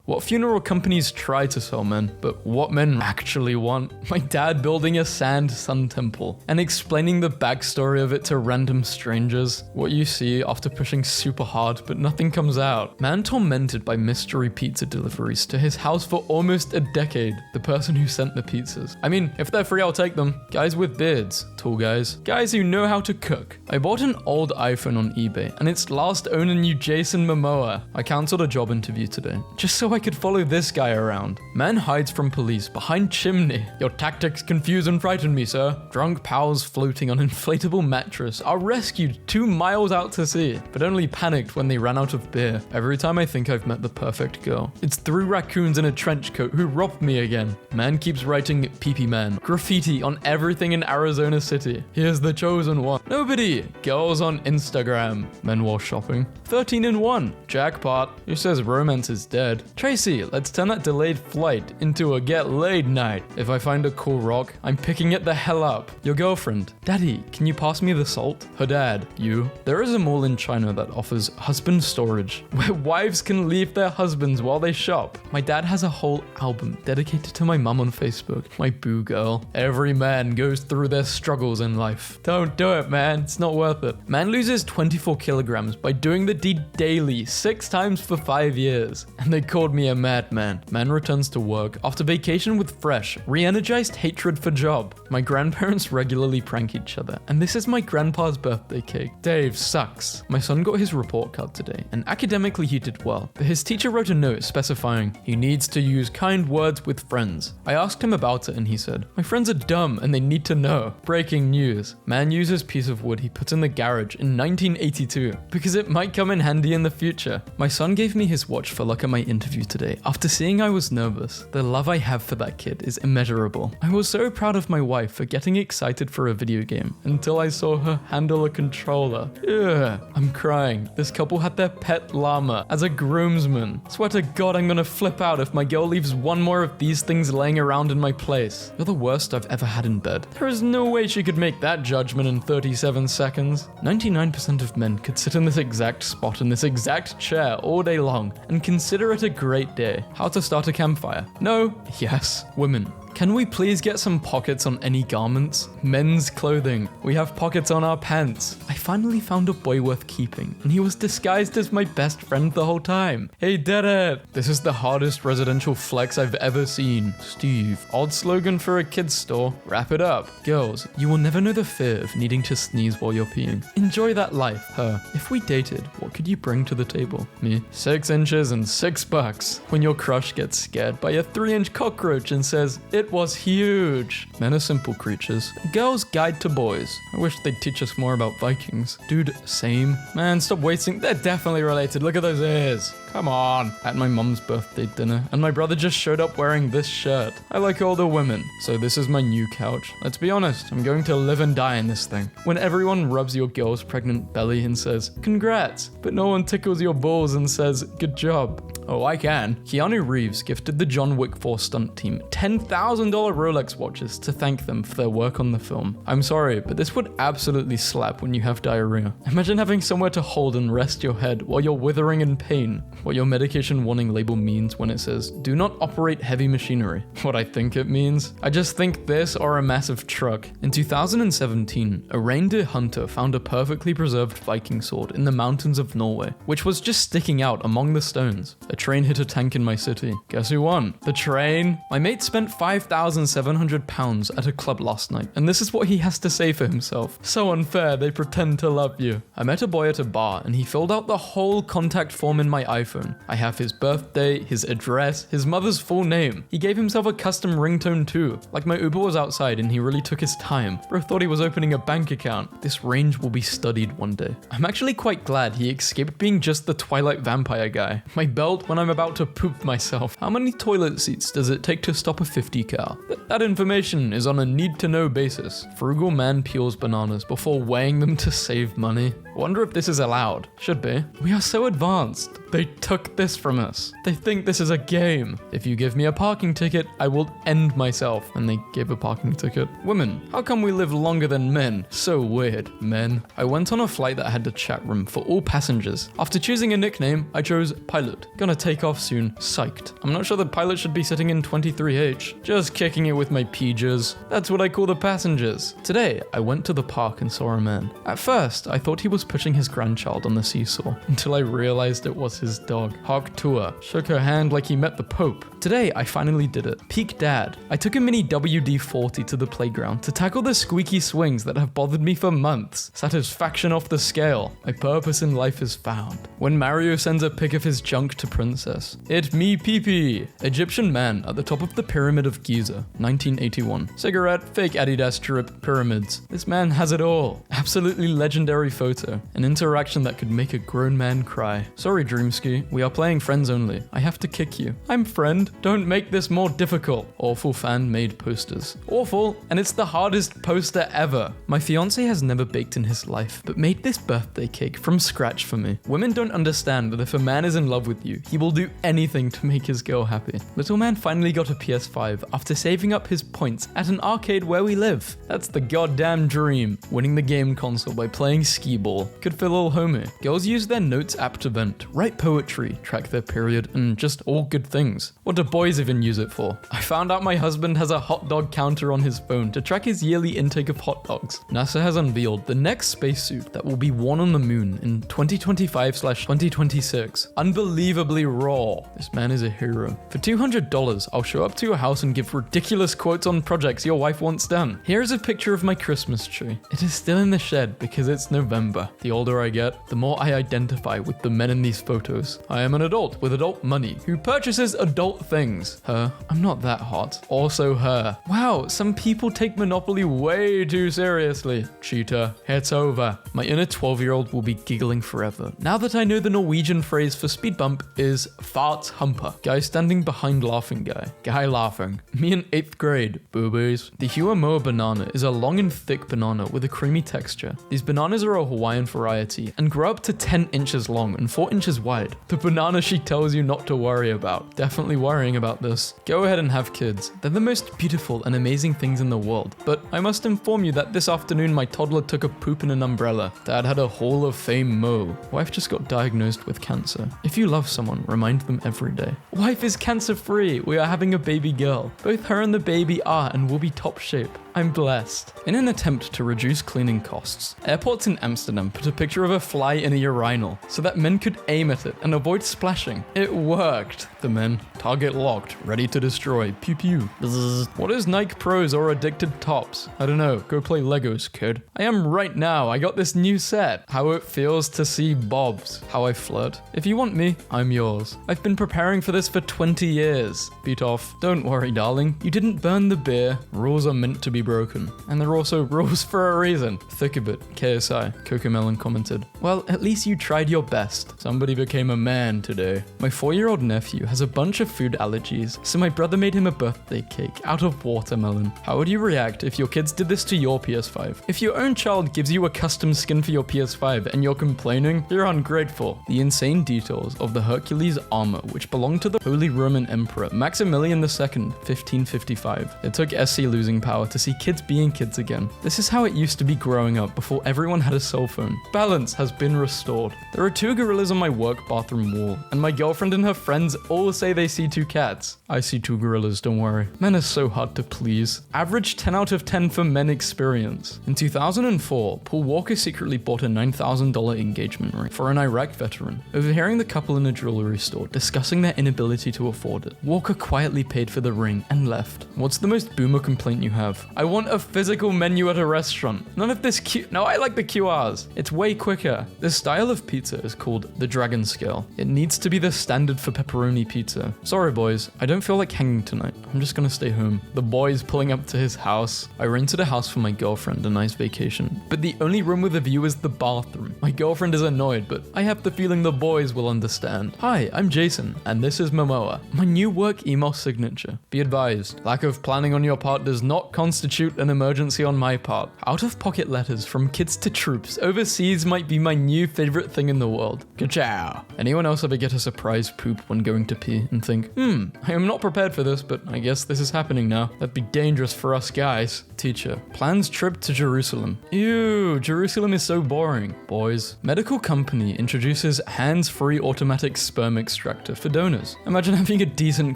What funeral companies try to sell men, but what men actually want. My dad building a sand sun temple and explaining the backstory of it to random strangers. What you see after pushing super hard, but nothing comes out. Man tormented by mystery pizza deliveries to his house for almost a decade. The person who sent the pizzas. I mean, if they're free, I'll take them. Guys with beards, tall guys, guys who know how to cook. I bought an old iPhone on eBay and its last owner knew Jason Momoa. I cancelled a job interview today, just so I could follow this guy around. Man hides from police behind chimney. Your tactics confuse and frighten me, sir. Drunk pals floating on inflatable mattress are rescued 2 miles out to sea, but only panicked when they ran out of beer. Every time I think I've met the perfect girl, it's 3 raccoons in a trench coat who robbed me again. Man keeps writing pee-pee man graffiti on everything in Arizona City. Here's the chosen one. Nobody. Girls on Instagram. Men while shopping. 13 in 1. Jackpot. Who says romance is dead? Tracy, let's turn that delayed flight into a get laid night. If I find a cool rock, I'm picking it the hell up. Your girlfriend. Daddy, can you pass me the salt? Her dad. You. There is a mall in China that offers husband storage, where wives can leave their husbands while they shop. My dad has a whole album dedicated to my mum on Facebook. My boo girl. Every man goes through their struggles in life. Don't do it, man. It's not worth it. Man loses 24 kilograms by doing the deed daily 6 times for 5 years. And they called me a madman. Man returns to work after vacation with fresh, re-energized hatred for job. My grandparents regularly prank each other, and this is my grandpa's birthday cake. Dave sucks. My son got his report card today, and academically he did well, but his teacher wrote a note specifying he needs to use kind words with friends. I asked him about it and he said, my friends are dumb and they need to know. Breaking news. Man uses piece of wood he put in the garage in 1982 because it might come in handy in the future. My son gave me his watch for luck at my interview today after seeing I was nervous. The love I have for that kid is immeasurable. I was so proud of my wife for getting excited for a video game until I saw her handle a controller. Ugh, I'm crying. This couple had their pet llama as a groomsman. Swear to God I'm gonna flip out if my girl leaves one more of these things laying around in my place. You're the worst I've ever had in bed. There is no way she could make that judgment in 37 seconds. 99% of men could sit in this exact spot in this exact chair all day long and consider it a great day. How to start a campfire? No. Yes. Women. Can we please get some pockets on any garments? Men's clothing. We have pockets on our pants. I finally found a boy worth keeping, and he was disguised as my best friend the whole time. He did it! This is the hardest residential flex I've ever seen. Steve. Odd slogan for a kid's store. Wrap it up. Girls, you will never know the fear of needing to sneeze while you're peeing. Enjoy that life. Her. If we dated, what could you bring to the table? Me. 6 inches and $6. When your crush gets scared by a 3-inch cockroach and says, it was huge. Men are simple creatures. Girls' guide to boys. I wish they'd teach us more about Vikings. Dude, same. Man, stop wasting. They're definitely related. Look at those ears. Come on. At my mom's birthday dinner, and my brother just showed up wearing this shirt. I like older women, so this is my new couch. Let's be honest, I'm going to live and die in this thing. When everyone rubs your girl's pregnant belly and says, congrats, but no one tickles your balls and says, good job. Oh, I can. Keanu Reeves gifted the John Wick 4 stunt team $10,000 Rolex watches to thank them for their work on the film. I'm sorry, but this would absolutely slap when you have diarrhea. Imagine having somewhere to hold and rest your head while you're withering in pain. What your medication warning label means when it says, do not operate heavy machinery. What I think it means? I just think this or a massive truck. In 2017, a reindeer hunter found a perfectly preserved Viking sword in the mountains of Norway, which was just sticking out among the stones. A train hit a tank in my city. Guess who won? The train? My mate spent £5,700 at a club last night, and this is what he has to say for himself. So unfair, they pretend to love you. I met a boy at a bar, and he filled out the whole contact form in my iPhone. I have his birthday, his address, his mother's full name. He gave himself a custom ringtone too. Like my Uber was outside and he really took his time. Bro thought he was opening a bank account. This range will be studied one day. I'm actually quite glad he escaped being just the Twilight vampire guy. My belt when I'm about to poop myself. How many toilet seats does it take to stop a 50 car? That information is on a need-to-know basis. Frugal man peels bananas before weighing them to save money. Wonder if this is allowed. Should be. We are so advanced. They took this from us. They think this is a game. If you give me a parking ticket, I will end myself. And they gave a parking ticket. Women, how come we live longer than men? So weird. Men. I went on a flight that had a chat room for all passengers. After choosing a nickname, I chose Pilot. Gonna take off soon. Psyched. I'm not sure the pilot should be sitting in 23H. Just kicking it with my PJs. That's what I call the passengers. Today, I went to the park and saw a man. At first, I thought he was pushing his grandchild on the seesaw, until I realized it was his dog. Hark to her. Shook her hand like he met the Pope. Today, I finally did it. Peak dad. I took a mini WD-40 to the playground to tackle the squeaky swings that have bothered me for months. Satisfaction off the scale. My purpose in life is found. When Mario sends a pic of his junk to Princess. It me pee-pee. Egyptian man at the top of the Pyramid of Giza. 1981. Cigarette, fake Adidas drip, pyramids. This man has it all. Absolutely legendary photo. An interaction that could make a grown man cry. Sorry, Dreamski. We are playing friends only. I have to kick you. I'm friend. Don't make this more difficult. Awful fan-made posters. Awful, and it's the hardest poster ever. My fiance has never baked in his life, but made this birthday cake from scratch for me. Women don't understand that if a man is in love with you, he will do anything to make his girl happy. Little man finally got a PS5 after saving up his points at an arcade where we live. That's the goddamn dream. Winning the game console by playing skee ball. Good for little homie. Girls use their notes app to vent, write poetry, track their period, and just all good things. What do boys even use it for? I found out my husband has a hot dog counter on his phone to track his yearly intake of hot dogs. NASA has unveiled the next spacesuit that will be worn on the moon in 2025/2026. Unbelievably raw. This man is a hero. For $200, I'll show up to your house and give ridiculous quotes on projects your wife wants done. Here is a picture of my Christmas tree. It is still in the shed because it's November. The older I get, the more I identify with the men in these photos. I am an adult with adult money who purchases adult things. Her, I'm not that hot. Also her. Wow, some people take Monopoly way too seriously. Cheater, it's over. My inner 12-year-old will be giggling forever. Now that I know the Norwegian phrase for speed bump is fart humper. Guy standing behind laughing guy. Guy laughing. Me in 8th grade. Boobies. The Huamoa banana is a long and thick banana with a creamy texture. These bananas are a Hawaiian variety and grow up to 10 inches long and 4 inches wide. The banana she tells you not to worry about. Definitely worrying about this. Go ahead and have kids. They're the most beautiful and amazing things in the world. But I must inform you that this afternoon my toddler took a poop in an umbrella. Dad had a Hall of Fame mo. Wife just got diagnosed with cancer. If you love someone, remind them every day. Wife is cancer free. We are having a baby girl. Both her and the baby are and will be top shape. I'm blessed. In an attempt to reduce cleaning costs, airports in Amsterdam put a picture of a fly in a urinal so that men could aim at it and avoid splashing. It worked. The men, target locked, ready to destroy. Pew pew. Bzzz. What is Nike Pros or addicted tops? I don't know. Go play Legos, kid. I am right now. I got this new set. How it feels to see bobs. How I flirt. If you want me, I'm yours. I've been preparing for this for 20 years. Beat off. Don't worry, darling. You didn't burn the beer. Rules are meant to be broken. And they're also rules for a reason. Thick a bit. KSI. Cocomelon commented. Well, at least you tried your best. Somebody became a man today. My 4-year-old nephew has a bunch of food allergies, so my brother made him a birthday cake out of watermelon. How would you react if your kids did this to your PS5? If your own child gives you a custom skin for your PS5 and you're complaining, you're ungrateful. The insane details of the Hercules armor, which belonged to the Holy Roman Emperor Maximilian II, 1555. It took SC losing power to see kids being kids again. This is how it used to be growing up before everyone had a cell phone. Balance has been restored. There are 2 gorillas on my work bathroom wall, and my girlfriend and her friends all say they see 2 cats. I see 2 gorillas, don't worry. Men are so hard to please. Average 10 out of 10 for men experience. In 2004, Paul Walker secretly bought a $9,000 engagement ring for an Iraq veteran. Overhearing the couple in a jewelry store discussing their inability to afford it, Walker quietly paid for the ring and left. What's the most boomer complaint you have? I want a physical menu at a restaurant. None of this No, I like the QRs. It's way quicker. This style of pizza is called the Dragon Scale. It needs to be the standard for pepperoni pizza. Sorry boys, I don't feel like hanging tonight. I'm just gonna stay home. The boys pulling up to his house. I rented a house for my girlfriend, a nice vacation. But the only room with a view is the bathroom. My girlfriend is annoyed, but I have the feeling the boys will understand. Hi, I'm Jason, and this is Momoa, my new work email signature. Be advised, lack of planning on your part does not constitute an emergency on my part. Out-of-pocket letters from kids to troops over overseas might be my new favorite thing in the world. Ka-chow. Anyone else ever get a surprise poop when going to pee and think, I am not prepared for this, but I guess this is happening now. That'd be dangerous for us guys. Teacher. Plans trip to Jerusalem. Ew, Jerusalem is so boring. Boys. Medical company introduces hands-free automatic sperm extractor for donors. Imagine having a decent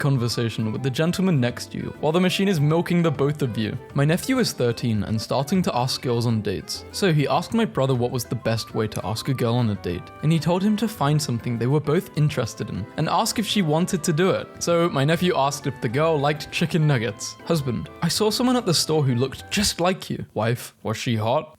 conversation with the gentleman next to you while the machine is milking the both of you. My nephew is 13 and starting to ask girls on dates. So he asked my brother what was the best way to ask a girl on a date, and he told him to find something they were both interested in and ask if she wanted to do it. So my nephew asked if the girl liked chicken nuggets. Husband. I saw someone at the store who looked just like you. Wife. Was she hot?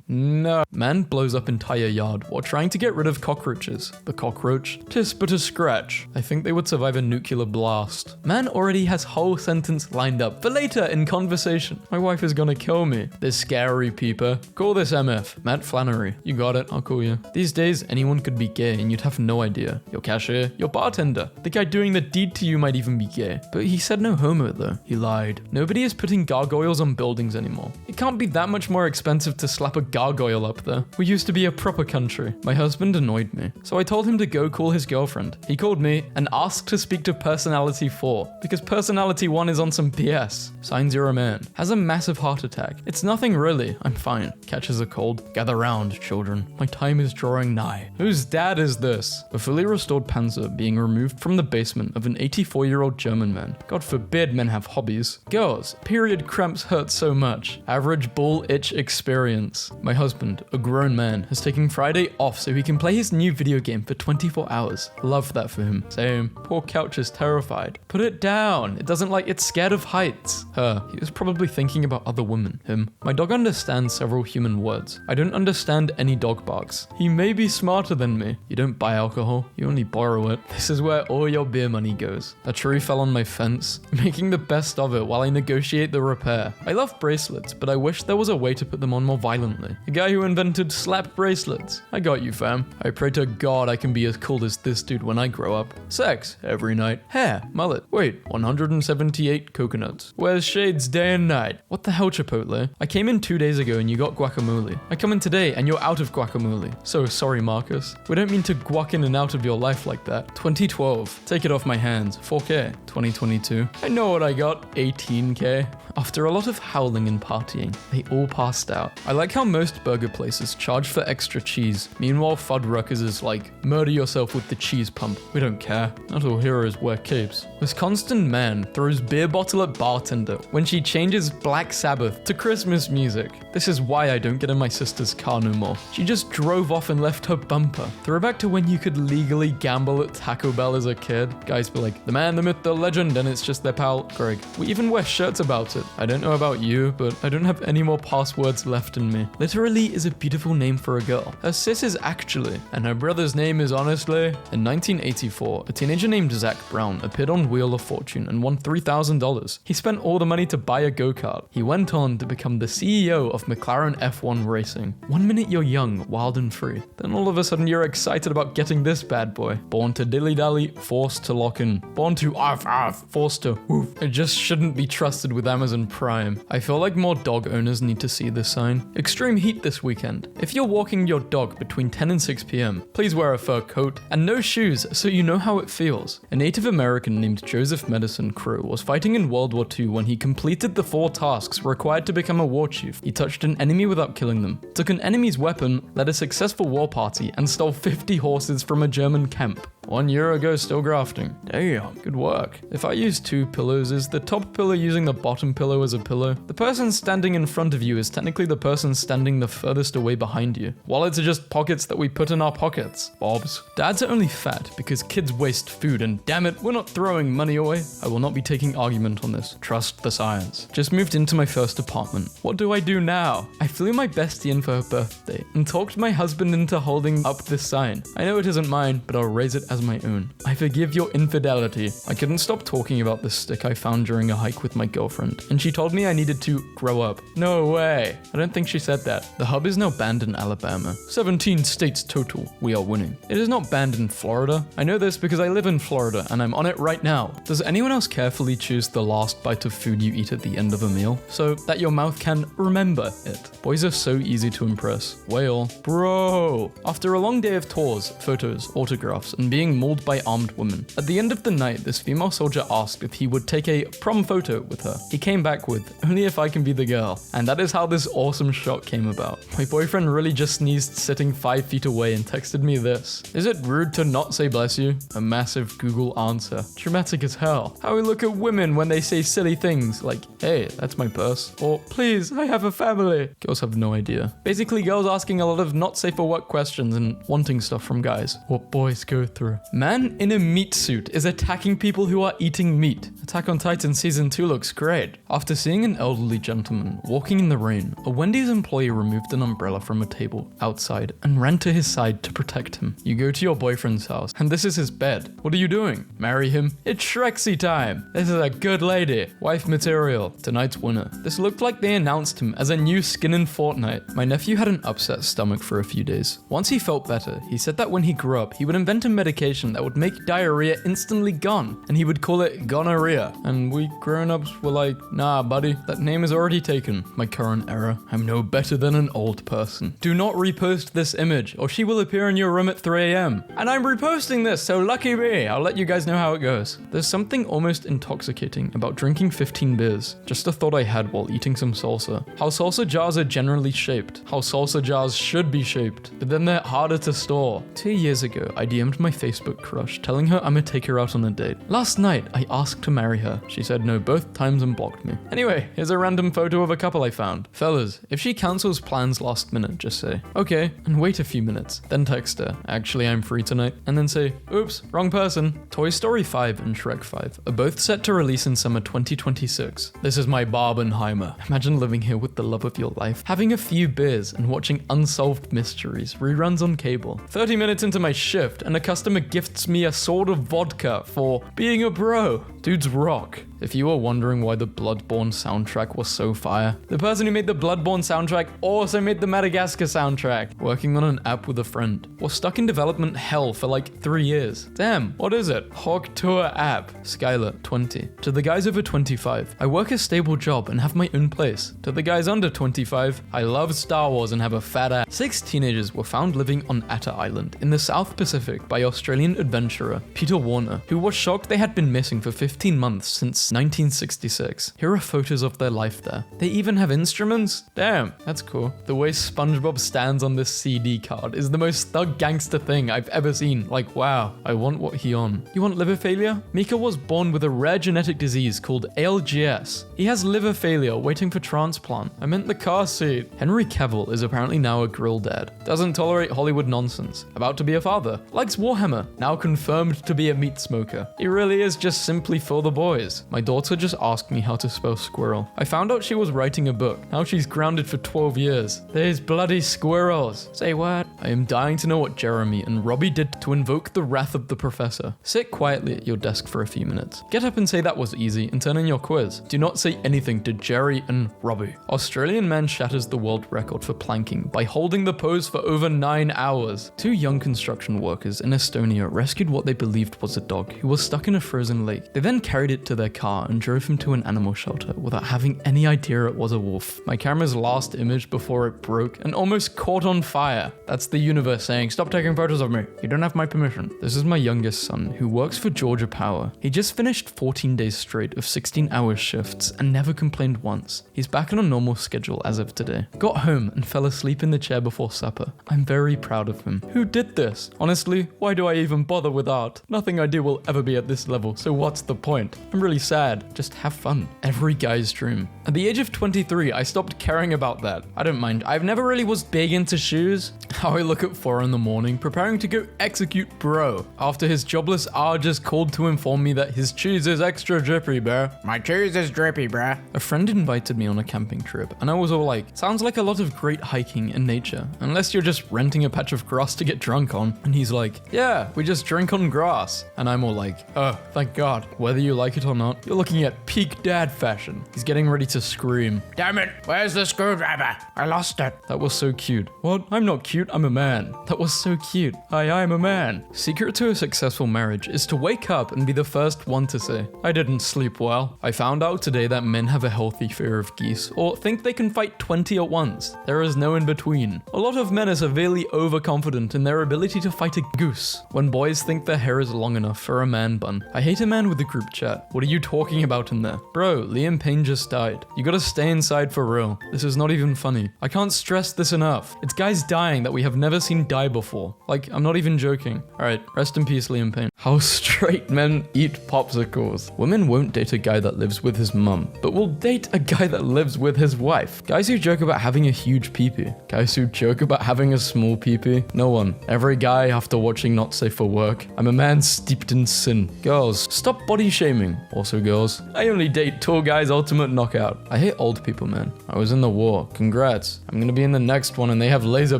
No. Man blows up entire yard while trying to get rid of cockroaches. The cockroach. Tis but a scratch. I think they would survive a nuclear blast. Man already has whole sentence lined up for later in conversation. My wife is gonna kill me. This scary peeper. Call this MF. Matt Flannery. You got it, I'll call you. These days, anyone could be gay and you'd have no idea. Your cashier, your bartender. The guy doing the deed to you might even be gay. But he said no homo though. He lied. Nobody is putting gargoyles on buildings anymore. It can't be that much more expensive to slap a gargoyle up there. We used to be a proper country. My husband annoyed me, so I told him to go call his girlfriend. He called me and asked to speak to personality 4 because personality 1 is on some BS. Signs you're a man. Has a massive heart attack. It's nothing really. I'm fine. Catches a cold. Gather round, children. My time is drawing nigh. Whose dad is this? A fully restored Panzer being removed from the basement of an 84-year-old German man. God forbid men have hobbies. Girls, period cramps hurt so much. Average bull itch experience. My husband, a grown man, has taken Friday off so he can play his new video game for 24 hours. Love that for him. Same. Poor couch is terrified. Put it down. It doesn't like it's scared of heights. Her. He was probably thinking about other women. Him. My dog understands several human words. I don't understand any dog barks. He may be smarter than me. You don't buy alcohol. You only borrow it. This is where all your beer money goes. A tree fell on my fence, making the best of it while I negotiate the repair. I love bracelets, but I wish there was a way to put them on more violently. The guy who invented slap bracelets. I got you, fam. I pray to God I can be as cool as this dude when I grow up. Sex, every night. Hair, mullet. Wait, 178 coconuts. Wears shades day and night. What the hell, Chipotle? I came in 2 days ago and you got guacamole. I come in today and you're out of guacamole. So sorry, Marcus. We don't mean to guac in and out of your life like that. 2012. Take it off my hands. 4K. 2022. I know what I got. 18K. After a lot of howling and partying, they all passed out. I like how most burger places charge for extra cheese. Meanwhile, Fuddruckers is like, murder yourself with the cheese pump. We don't care. Not all heroes wear capes. Wisconsin man throws beer bottle at bartender when she changes Black Sabbath to Christmas music. This is why I don't get in my sister's car no more. She just drove off and left her bumper. Throwback to when you could legally gamble at Taco Bell as a kid. Guys be like, the man, the myth, the legend, and it's just their pal, Greg. We even wear shirts about it. I don't know about you, but I don't have any more passwords left in me. Literally is a beautiful name for a girl. Her sis is actually, and her brother's name is honestly. In 1984, a teenager named Zach Brown appeared on Wheel of Fortune and won $3,000. He spent all the money to buy a go-kart. He went on to become the CEO of McLaren F1 Racing. 1 minute you're young, wild and free. Then all of a sudden you're excited about getting this bad boy. Born to dilly-dally, forced to lock in. Born to arf, forced to woof. It just shouldn't be trusted with Amazon Prime. I feel like more dog owners need to see this sign. Extreme heat this weekend. If you're walking your dog between 10 and 6 p.m., please wear a fur coat and no shoes so you know how it feels. A Native American named Joseph Medicine Crow was fighting in World War II when he completed the 4 tasks required to become a war chief. He touched an enemy without killing them, took an enemy's weapon, led a successful war party, and stole 50 horses from a German camp. 1 year ago, still grafting. Damn, good work. If I use 2 pillows, is the top pillow using the bottom pillow as a pillow? The person standing in front of you is technically the person standing the furthest away behind you. Wallets are just pockets that we put in our pockets. Bobs. Dads are only fat because kids waste food, and damn it, we're not throwing money away. I will not be taking argument on this. Trust the science. Just moved into my first apartment. What do I do now? I flew my bestie in for her birthday and talked my husband into holding up this sign. I know it isn't mine, but I'll raise it as as my own. I forgive your infidelity. I couldn't stop talking about this stick I found during a hike with my girlfriend, and she told me I needed to grow up. No way. I don't think she said that. The hub is now banned in Alabama. 17 states total. We are winning. It is not banned in Florida. I know this because I live in Florida and I'm on it right now. Does anyone else carefully choose the last bite of food you eat at the end of a meal so that your mouth can remember it? Boys are so easy to impress. Whale. Bro. After a long day of tours, photos, autographs, and being mauled by armed women, at the end of the night, this female soldier asked if he would take a prom photo with her. He came back with, only if I can be the girl. And that is how this awesome shot came about. My boyfriend really just sneezed sitting 5 feet away and texted me this. Is it rude to not say bless you? A massive Google answer. Dramatic as hell. How we look at women when they say silly things like, hey, that's my purse. Or, please, I have a family. Girls have no idea. Basically, girls asking a lot of not safe for work questions and wanting stuff from guys. What boys go through. Man in a meat suit is attacking people who are eating meat. Attack on Titan Season 2 looks great. After seeing an elderly gentleman walking in the rain, a Wendy's employee removed an umbrella from a table outside and ran to his side to protect him. You go to your boyfriend's house, and this is his bed. What are you doing? Marry him? It's Shrexy time. This is a good lady. Wife material. Tonight's winner. This looked like they announced him as a new skin in Fortnite. My nephew had an upset stomach for a few days. Once he felt better, he said that when he grew up, he would invent a medication that would make diarrhea instantly gone, and he would call it gonorrhea. And we grown-ups were like, nah, buddy, that name is already taken. My current era. I'm no better than an old person. Do not repost this image, or she will appear in your room at 3 a.m. And I'm reposting this, so lucky me. I'll let you guys know how it goes. There's something almost intoxicating about drinking 15 beers. Just a thought I had while eating some salsa. How salsa jars are generally shaped. How salsa jars should be shaped. But then they're harder to store. 2 years ago, I DM'd my Facebook crush, telling her I'ma take her out on a date. Last night, I asked to marry her. She said no both times and blocked me. Anyway, here's a random photo of a couple I found. Fellas, if she cancels plans last minute, just say, okay, and wait a few minutes. Then text her, actually I'm free tonight. And then say, oops, wrong person. Toy Story 5 and Shrek 5 are both set to release in summer 2026. This is my Barbenheimer. Imagine living here with the love of your life, having a few beers and watching Unsolved Mysteries reruns on cable. 30 minutes into my shift and a customer gifts me a sword of vodka for being a bro. Dudes rock. If you were wondering why the Bloodborne soundtrack was so fire, the person who made the Bloodborne soundtrack also made the Madagascar soundtrack. Working on an app with a friend. Was stuck in development hell for like 3 years. Damn, what is it? Hog Tour app. Skylar, 20. To the guys over 25, I work a stable job and have my own place. To the guys under 25, I love Star Wars and have a fat ass. 6 teenagers were found living on Atta Island in the South Pacific by Australian adventurer Peter Warner, who was shocked they had been missing for 15 months since 1966. Here are photos of their life there. They even have instruments? Damn, that's cool. The way SpongeBob stands on this CD card is the most thug gangster thing I've ever seen. Like, wow, I want what he on. You want liver failure? Mika was born with a rare genetic disease called ALGS. He has liver failure waiting for transplant. I meant the car seat. Henry Cavill is apparently now a grill dad. Doesn't tolerate Hollywood nonsense. About to be a father. Likes Warhammer. Now confirmed to be a meat smoker. He really is just simply for the boys. My daughter just asked me how to spell squirrel. I found out she was writing a book. Now she's grounded for 12 years. There's bloody squirrels. Say what? I am dying to know what Jeremy and Robbie did to invoke the wrath of the professor. Sit quietly at your desk for a few minutes. Get up and say that was easy and turn in your quiz. Do not say anything to Jerry and Robbie. Australian man shatters the world record for planking by holding the pose for over 9 hours. 2 young construction workers in Estonia rescued what they believed was a dog who was stuck in a frozen lake. They then carried it to their car and drove him to an animal shelter without having any idea it was a wolf. My camera's last image before it broke and almost caught on fire. That's the universe saying, stop taking photos of me. You don't have my permission. This is my youngest son who works for Georgia Power. He just finished 14 days straight of 16-hour shifts and never complained once. He's back on a normal schedule as of today. Got home and fell asleep in the chair before supper. I'm very proud of him. Who did this? Honestly, why do I even bother with art? Nothing I do will ever be at this level, so what's the point. I'm really sad. Just have fun. Every guy's dream. At the age of 23, I stopped caring about that. I don't mind. I've never really was big into shoes. How I look at 4 in the morning, preparing to go execute bro, after his jobless R just called to inform me that his cheese is extra drippy, bruh. My cheese is drippy, bruh. A friend invited me on a camping trip, and I was all like, sounds like a lot of great hiking and nature, unless you're just renting a patch of grass to get drunk on. And he's like, yeah, we just drink on grass. And I'm all like, oh, thank God. Whether you like it or not, you're looking at peak dad fashion. He's getting ready to scream. Damn it, where's the screwdriver? I lost it. That was so cute. What? I'm not cute, I'm a man. That was so cute. I'm a man. Secret to a successful marriage is to wake up and be the first one to say, I didn't sleep well. I found out today that men have a healthy fear of geese, or think they can fight 20 at once. There is no in between. A lot of men are severely overconfident in their ability to fight a goose, when boys think their hair is long enough for a man bun. I hate a man with a group chat. What are you talking about in there? Bro, Liam Payne just died. You gotta stay inside for real. This is not even funny. I can't stress this enough. It's guys dying that we have never seen die before. Like, I'm not even joking. Alright, rest in peace, Liam Payne. How straight men eat popsicles. Women won't date a guy that lives with his mum, but will date a guy that lives with his wife. Guys who joke about having a huge peepee. Guys who joke about having a small peepee. No one. Every guy after watching Not Safe for Work. I'm a man steeped in sin. Girls, stop body shaming. Also girls, I only date tall guys ultimate knockout. I hate old people, man. I was in the war. Congrats. I'm gonna be in the next one and they have laser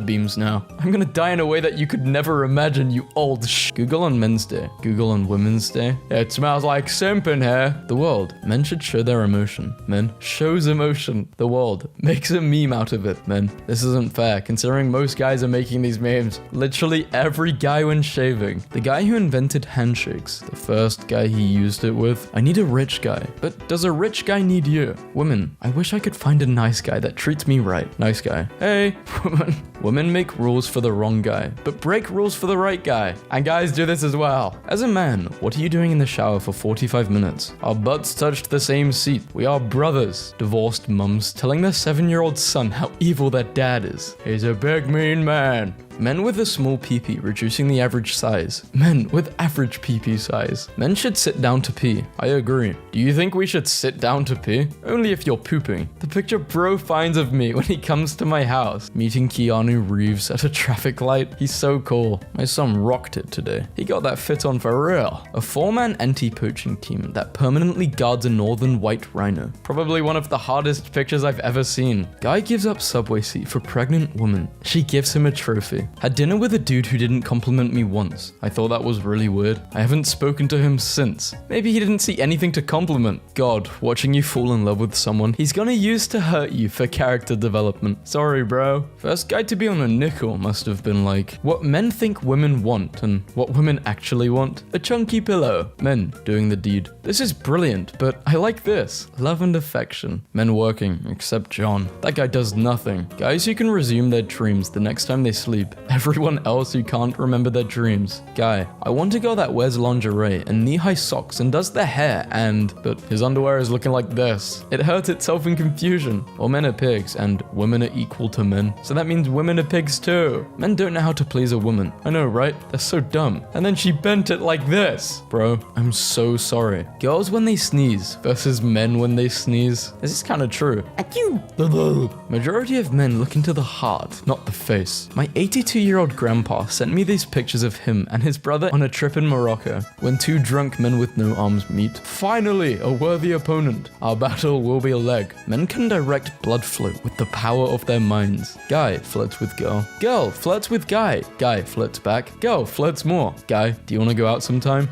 beams now. I'm gonna die in a way that you could never imagine, you old Google on Men's Day. Google on Women's Day. It smells like simp in here. The world. Men should show their emotion. Men shows emotion. The world makes a meme out of it, men. This isn't fair, considering most guys are making these memes. Literally every guy when shaving. The guy who invented handshakes. The first guy he used it with. I need a rich guy. But does a rich guy need you? Women. I wish I could find a nice guy that treats me right. Nice guy. Hey, woman. Women make rules for the wrong guy, but break rules for the right guy. And guys do this as well. As a man, what are you doing in the shower for 45 minutes? Our butts touched the same seat. We are brothers. Divorced mums telling their 7-year-old son how evil their dad is. He's a big mean man. Men with a small peepee reducing the average size. Men with average peepee size. Men should sit down to pee. I agree. Do you think we should sit down to pee? Only if you're pooping. The picture bro finds of me when he comes to my house. Meeting Keanu Reeves at a traffic light. He's so cool. My son rocked it today. He got that fit on for real. A 4-man anti-poaching team that permanently guards a northern white rhino. Probably one of the hardest pictures I've ever seen. Guy gives up subway seat for pregnant woman. She gives him a trophy. Had dinner with a dude who didn't compliment me once. I thought that was really weird. I haven't spoken to him since. Maybe he didn't see anything to compliment. God, watching you fall in love with someone he's gonna use to hurt you for character development. Sorry, bro. First guy to be on a nickel must have been like, what men think women want and what women actually want. A chunky pillow. Men doing the deed. This is brilliant, but I like this. Love and affection. Men working, except John. That guy does nothing. Guys who can resume their dreams the next time they sleep. Everyone else who can't remember their dreams. Guy, I want a girl that wears lingerie and knee-high socks and does their hair but his underwear is looking like this. It hurt itself in confusion. Well, men are pigs and women are equal to men. So that means women are pigs too. Men don't know how to please a woman. I know, right? They're so dumb. And then she bent it like this. Bro, I'm so sorry. Girls when they sneeze versus men when they sneeze. This is kind of true. Majority of men look into the heart, not the face. My 82-year-old grandpa sent me these pictures of him and his brother on a trip in Morocco when 2 drunk men with no arms meet. Finally, a worthy opponent. Our battle will be a leg. Men can direct blood flow with the power of their minds. Guy flirts with girl. Girl flirts with guy. Guy flirts back. Girl flirts more. Guy, do you want to go out sometime?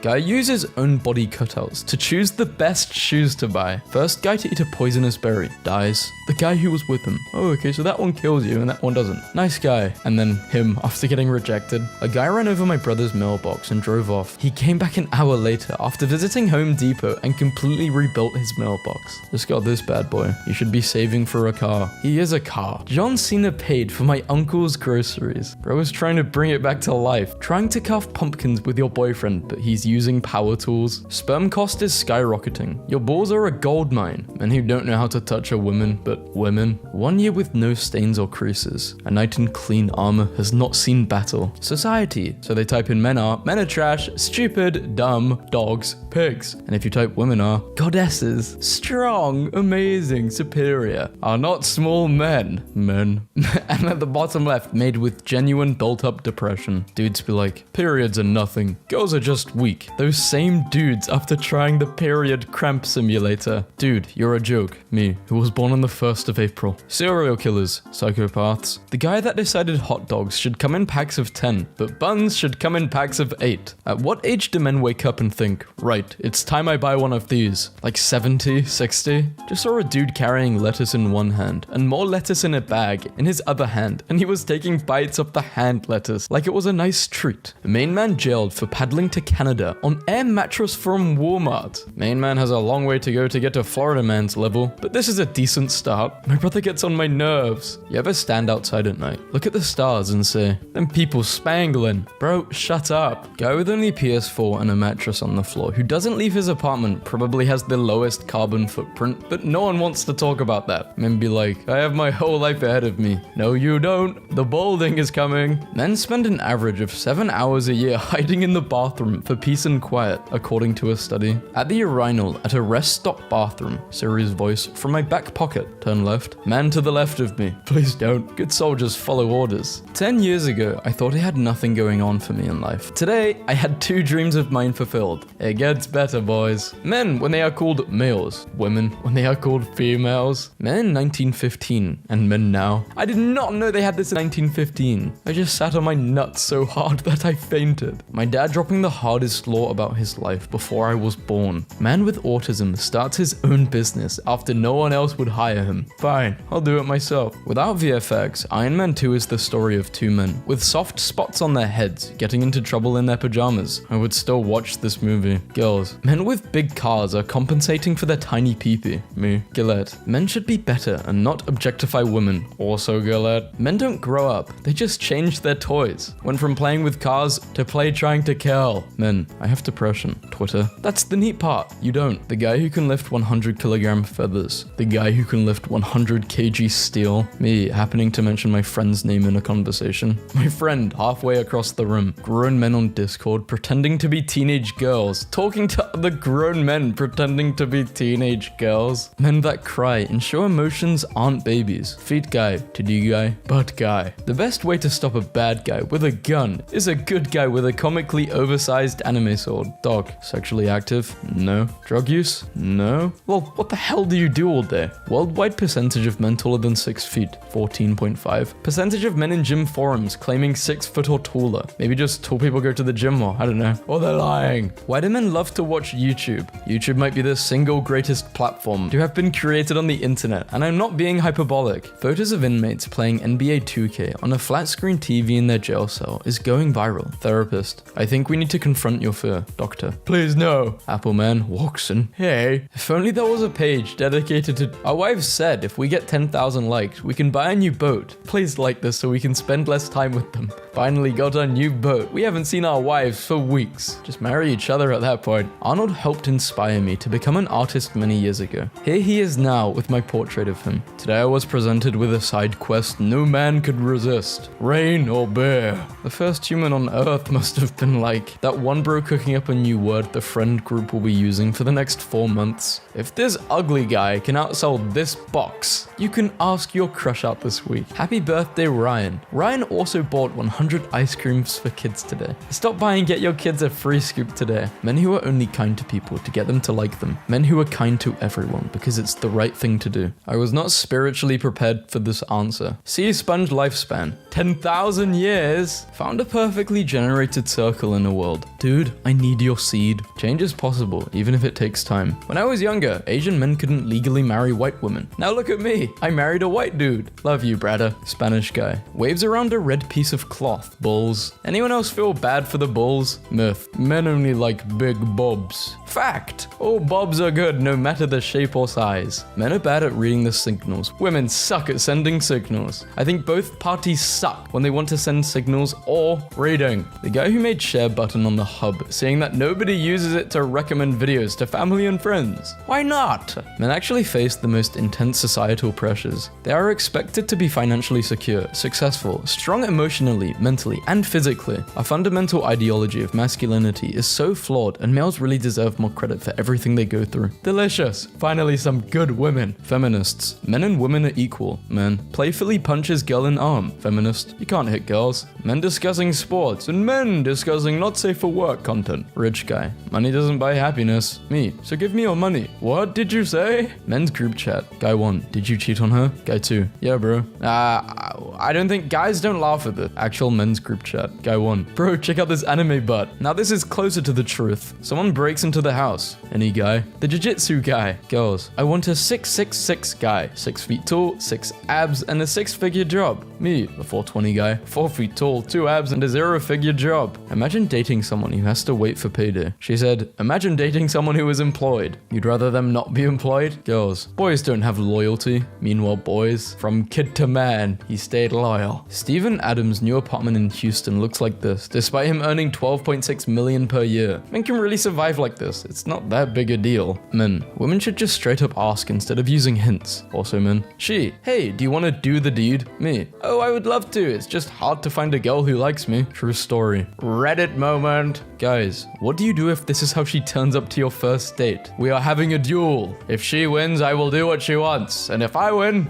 Guy uses own body cutouts to choose the best shoes to buy. First guy to eat a poisonous berry. Dies. The guy who was with him. Oh, okay, so that one kills you and that one doesn't. Nice guy. And then him after getting rejected. A guy ran over my brother's mailbox and drove off. He came back an hour later after visiting Home Depot and completely rebuilt his mailbox. Just got this bad boy. You should be saving for a car. He is a car. John Cena paid for my uncle's groceries. Bro was trying to bring it back to life. Trying to carve pumpkins with your boyfriend, but he's using power tools. Sperm cost is skyrocketing. Your balls are a gold mine. Men who don't know how to touch a woman, but women. 1 year with no stains or creases. A night in clean armor has not seen battle. Society. So they type in men are trash, stupid, dumb, dogs, pigs. And if you type women are goddesses, strong, amazing, superior, are not small men. And at the bottom left, made with genuine built-up depression. Dudes be like, periods are nothing. Girls are just weak. Those same dudes after trying the period cramp simulator. Dude, you're a joke. Me, who was born on the 1st of April. Serial killers, psychopaths. The guy that decided hot dogs should come in packs of 10, but buns should come in packs of 8. At what age do men wake up and think, right, it's time I buy one of these? Like 70, 60? Just saw a dude carrying lettuce in one hand and more lettuce in a bag in his other hand, and he was taking bites of the hand lettuce like it was a nice treat. A main man jailed for paddling to Canada on air mattress from Walmart. Main man has a long way to go to get to Florida man's level, but this is a decent start. My brother gets on my nerves. You ever stand outside at night, look at the stars and say, them people spangling. Bro, shut up. Guy with only PS4 and a mattress on the floor who doesn't leave his apartment probably has the lowest carbon footprint, but no one wants to talk about that. Men be like, I have my whole life ahead of me. No, you don't. The balding is coming. Men spend an average of 7 hours a year hiding in the bathroom for peace and quiet, according to a study. At the urinal at a rest stop bathroom, Siri's voice from my back pocket. Turn left. Man to the left of me. Please don't. Good soldiers follow orders. 10 years ago, I thought I had nothing going on for me in life. Today, I had 2 dreams of mine fulfilled. It gets better, boys. Men when they are called males. Women when they are called females. Men in 1915 and men now. I did not know they had this in 1915. I just sat on my nuts so hard that I fainted. My dad dropping the hardest law about his life before I was born. Man with autism starts his own business after no one else would hire him. Fine, I'll do it myself. Without VFX, Iron Man 2 is the story of 2 men with soft spots on their heads getting into trouble in their pajamas. I would still watch this movie. Girls. Men with big cars are compensating for their tiny peepee. Me. Gillette. Men should be better and not objectify women. Also Gillette. Men don't grow up. They just change their toys. Went from playing with cars to play trying to kill. Men. I have depression. Twitter. That's the neat part. You don't. The guy who can lift 100 kilogram feathers. The guy who can lift 100 kg steel. Me happening to mention my friend's name in a conversation. My friend halfway across the room. Grown men on Discord pretending to be teenage girls. Talking to other grown men pretending to be teenage girls. Men that cry and show emotions aren't babies. Feet guy, titty guy, butt guy. The best way to stop a bad guy with a gun is a good guy with a comically oversized anime sword. Dog, sexually active? No. Drug use? No. Well, what the hell do you do all day? Worldwide percentage of men taller than 6 feet, 14.5. Percentage of men in gym forums claiming 6 foot or taller. Maybe just tall people go to the gym more, I don't know. Or they're lying. Why do men love to watch YouTube? YouTube might be the single greatest platform to have been created on the internet, and I'm not being hyperbolic. Photos of inmates playing NBA 2K on a flat screen TV in their jail cell is going viral. Therapist. I think we need to confront your fear. Doctor. Please no. Apple man walks in. Hey. If only there was a page dedicated to... Our wives said if we get 10,000 likes, we can buy a new boat. Please like this so we can spend less time with them. Finally got a new boat. We haven't seen our wives for weeks. Just marry each other at that point. Arnold helped inspire me to become an artist many years ago. Here he is now with my portrait of him. Today I was presented with a side quest no man could resist. Rain or bear. The first human on Earth must have been like that one bro cooking up a new word the friend group will be using for the next 4 months. If this ugly guy can outsell this box, you can ask your crush out this week. Happy birthday, Ryan. Ryan also bought 100 ice creams for kids today. Stop by and get your kids a free scoop today. Men who are only kind to people to get them to like them. Men who are kind to everyone because it's the right thing to do. I was not spiritually prepared for this answer. Sea sponge lifespan. 10,000 years. Found a perfectly generated circle in the world. Dude, I need your seed. Change is possible, even if it takes time. When I was younger, Asian men couldn't legally marry white women. Now look at me. I married a white dude. Love you, brother. Spanish guy. Waves around a red piece of cloth. Bulls. Anyone else feel bad for the bulls? Myth. Men only like big bobs. Fact. All bobs are good no matter the shape or size. Men are bad at reading the signals. Women suck at sending signals. I think both parties suck when they want to send signals or reading. The guy who made share button on the hub, saying that nobody uses it to recommend videos to family and friends. Why not? Men actually face the most intense societal pressures. They are expected to be financially secure, successful, strong emotionally, mentally, and physically. A fundamental ideology of masculinity is so flawed, and males really deserve more credit for everything they go through. Delicious. Finally, some good women. Feminists. Men and women are equal. Men. Playfully punches girl in arm. Feminist. You can't hit girls. Men discussing sports, and men discussing not safe for work content. Rich guy. Money doesn't buy happiness. Me. So give me your money. What did you say? Men's group chat. Guy 1. Did you cheat on her? Guy 2. Yeah, bro. I don't think guys don't laugh at this. Actual men's group chat. Guy 1. Bro, check out this anime butt. Now this is closer to the truth. Someone breaks into the house. Any guy? The jiu-jitsu guy. Girls. I want a 6'6" guy. 6 feet tall, 6 abs, and a 6-figure job. Me. The 420 guy. 4 feet tall, 2 abs, and a 0-figure job. Imagine dating someone who has to wait for payday. She said, imagine dating someone who is employed. You'd rather them not be employed? Girls. Boys don't have loyalty. Meanwhile, boys. From kid to man, he stayed loyal. Steven Adams' new apartment in Houston looks like this, despite him earning $12.6 million per year. Men can really survive like this. It's not that big a deal. Men. Women should just straight up ask instead of using hints. Also men. She. Hey, do you want to do the deed? Me. Oh, I would love to. It's just hard to find a girl who likes me. True story. Reddit moment. Guys, what do you do if this is how she turns up to your first date? We are having a duel. If she wins, I will do what she wants. And if I win...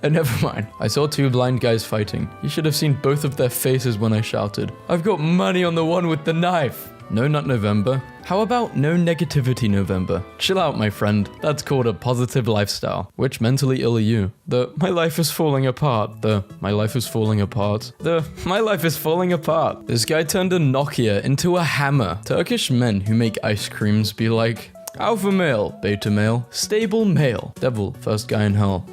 never mind. I saw 2 blind guys fighting. You should have seen both of their faces when I shouted, I've got money on the one with the knife. No Nut November? How about No Negativity November? Chill out, my friend. That's called a positive lifestyle. Which mentally ill are you? The my life is falling apart. The my life is falling apart. The my life is falling apart. This guy turned a Nokia into a hammer. Turkish men who make ice creams be like, alpha male, beta male, stable male, devil, first guy in hell.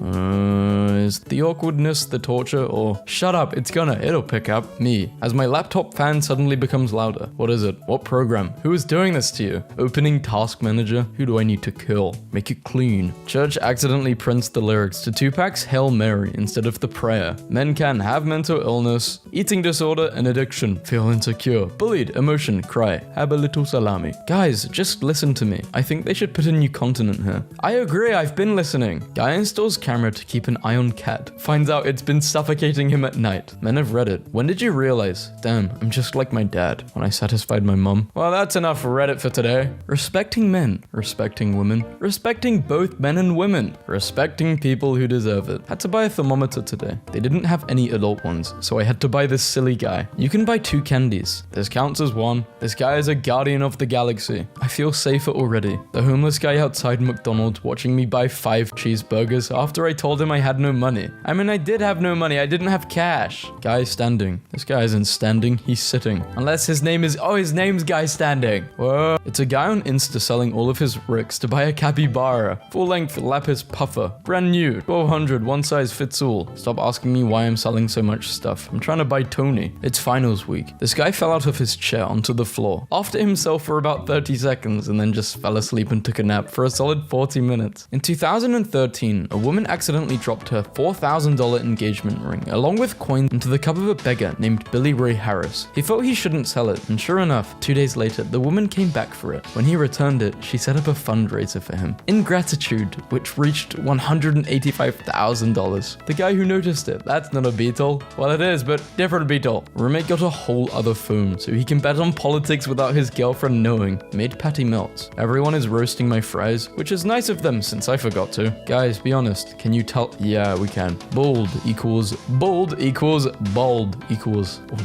Is the awkwardness the torture, or shut up, it'll pick up. Me, as my laptop fan suddenly becomes louder. What is it? What program? Who is doing this to you? Opening task manager? Who do I need to kill? Make it clean. Church accidentally prints the lyrics to Tupac's Hail Mary instead of the prayer. Men can have mental illness, eating disorder, and addiction. Feel insecure, bullied, emotion, cry, have a little salami. Guys, just listen to me. I think they should put a new continent here. I agree, I've been listening. Guy installs camera to keep an eye on cat. Finds out it's been suffocating him at night. Men have Reddit. When did you realize? Damn, I'm just like my dad when I satisfied my mum. Well, that's enough Reddit for today. Respecting men. Respecting women. Respecting both men and women. Respecting people who deserve it. Had to buy a thermometer today. They didn't have any adult ones, so I had to buy this silly guy. You can buy 2 candies. This counts as 1. This guy is a guardian of the galaxy. I feel safer already. The homeless guy outside McDonald's watching me buy 5 cheeseburgers after I told him I had no money. I mean, I did have no money. I didn't have cash. Guy standing. This guy isn't standing. He's sitting. Unless his name is... Oh, his name's Guy Standing. Whoa. It's a guy on Insta selling all of his ricks to buy a capybara. Full-length lapis puffer. Brand new. 1200. One size fits all. Stop asking me why I'm selling so much stuff. I'm trying to buy Tony. It's finals week. This guy fell out of his chair onto the floor. After himself for about 30 seconds and then just fell asleep and took a nap for a solid 40 minutes. In 2013, a woman accidentally dropped her $4,000 engagement ring along with coins into the cup of a beggar named Billy Ray Harris. He thought he shouldn't sell it, and sure enough, 2 days later, the woman came back for it. When he returned it, she set up a fundraiser for him. In gratitude, which reached $185,000. The guy who noticed it, that's not a beetle. Well, it is, but different beetle. Roommate got a whole other phone so he can bet on politics without his girlfriend knowing. Made patty melts. Everyone is roasting my fries, which is nice of them since I forgot to. Guys, be honest, can you tell? Yeah, we can. Bold equals bold equals all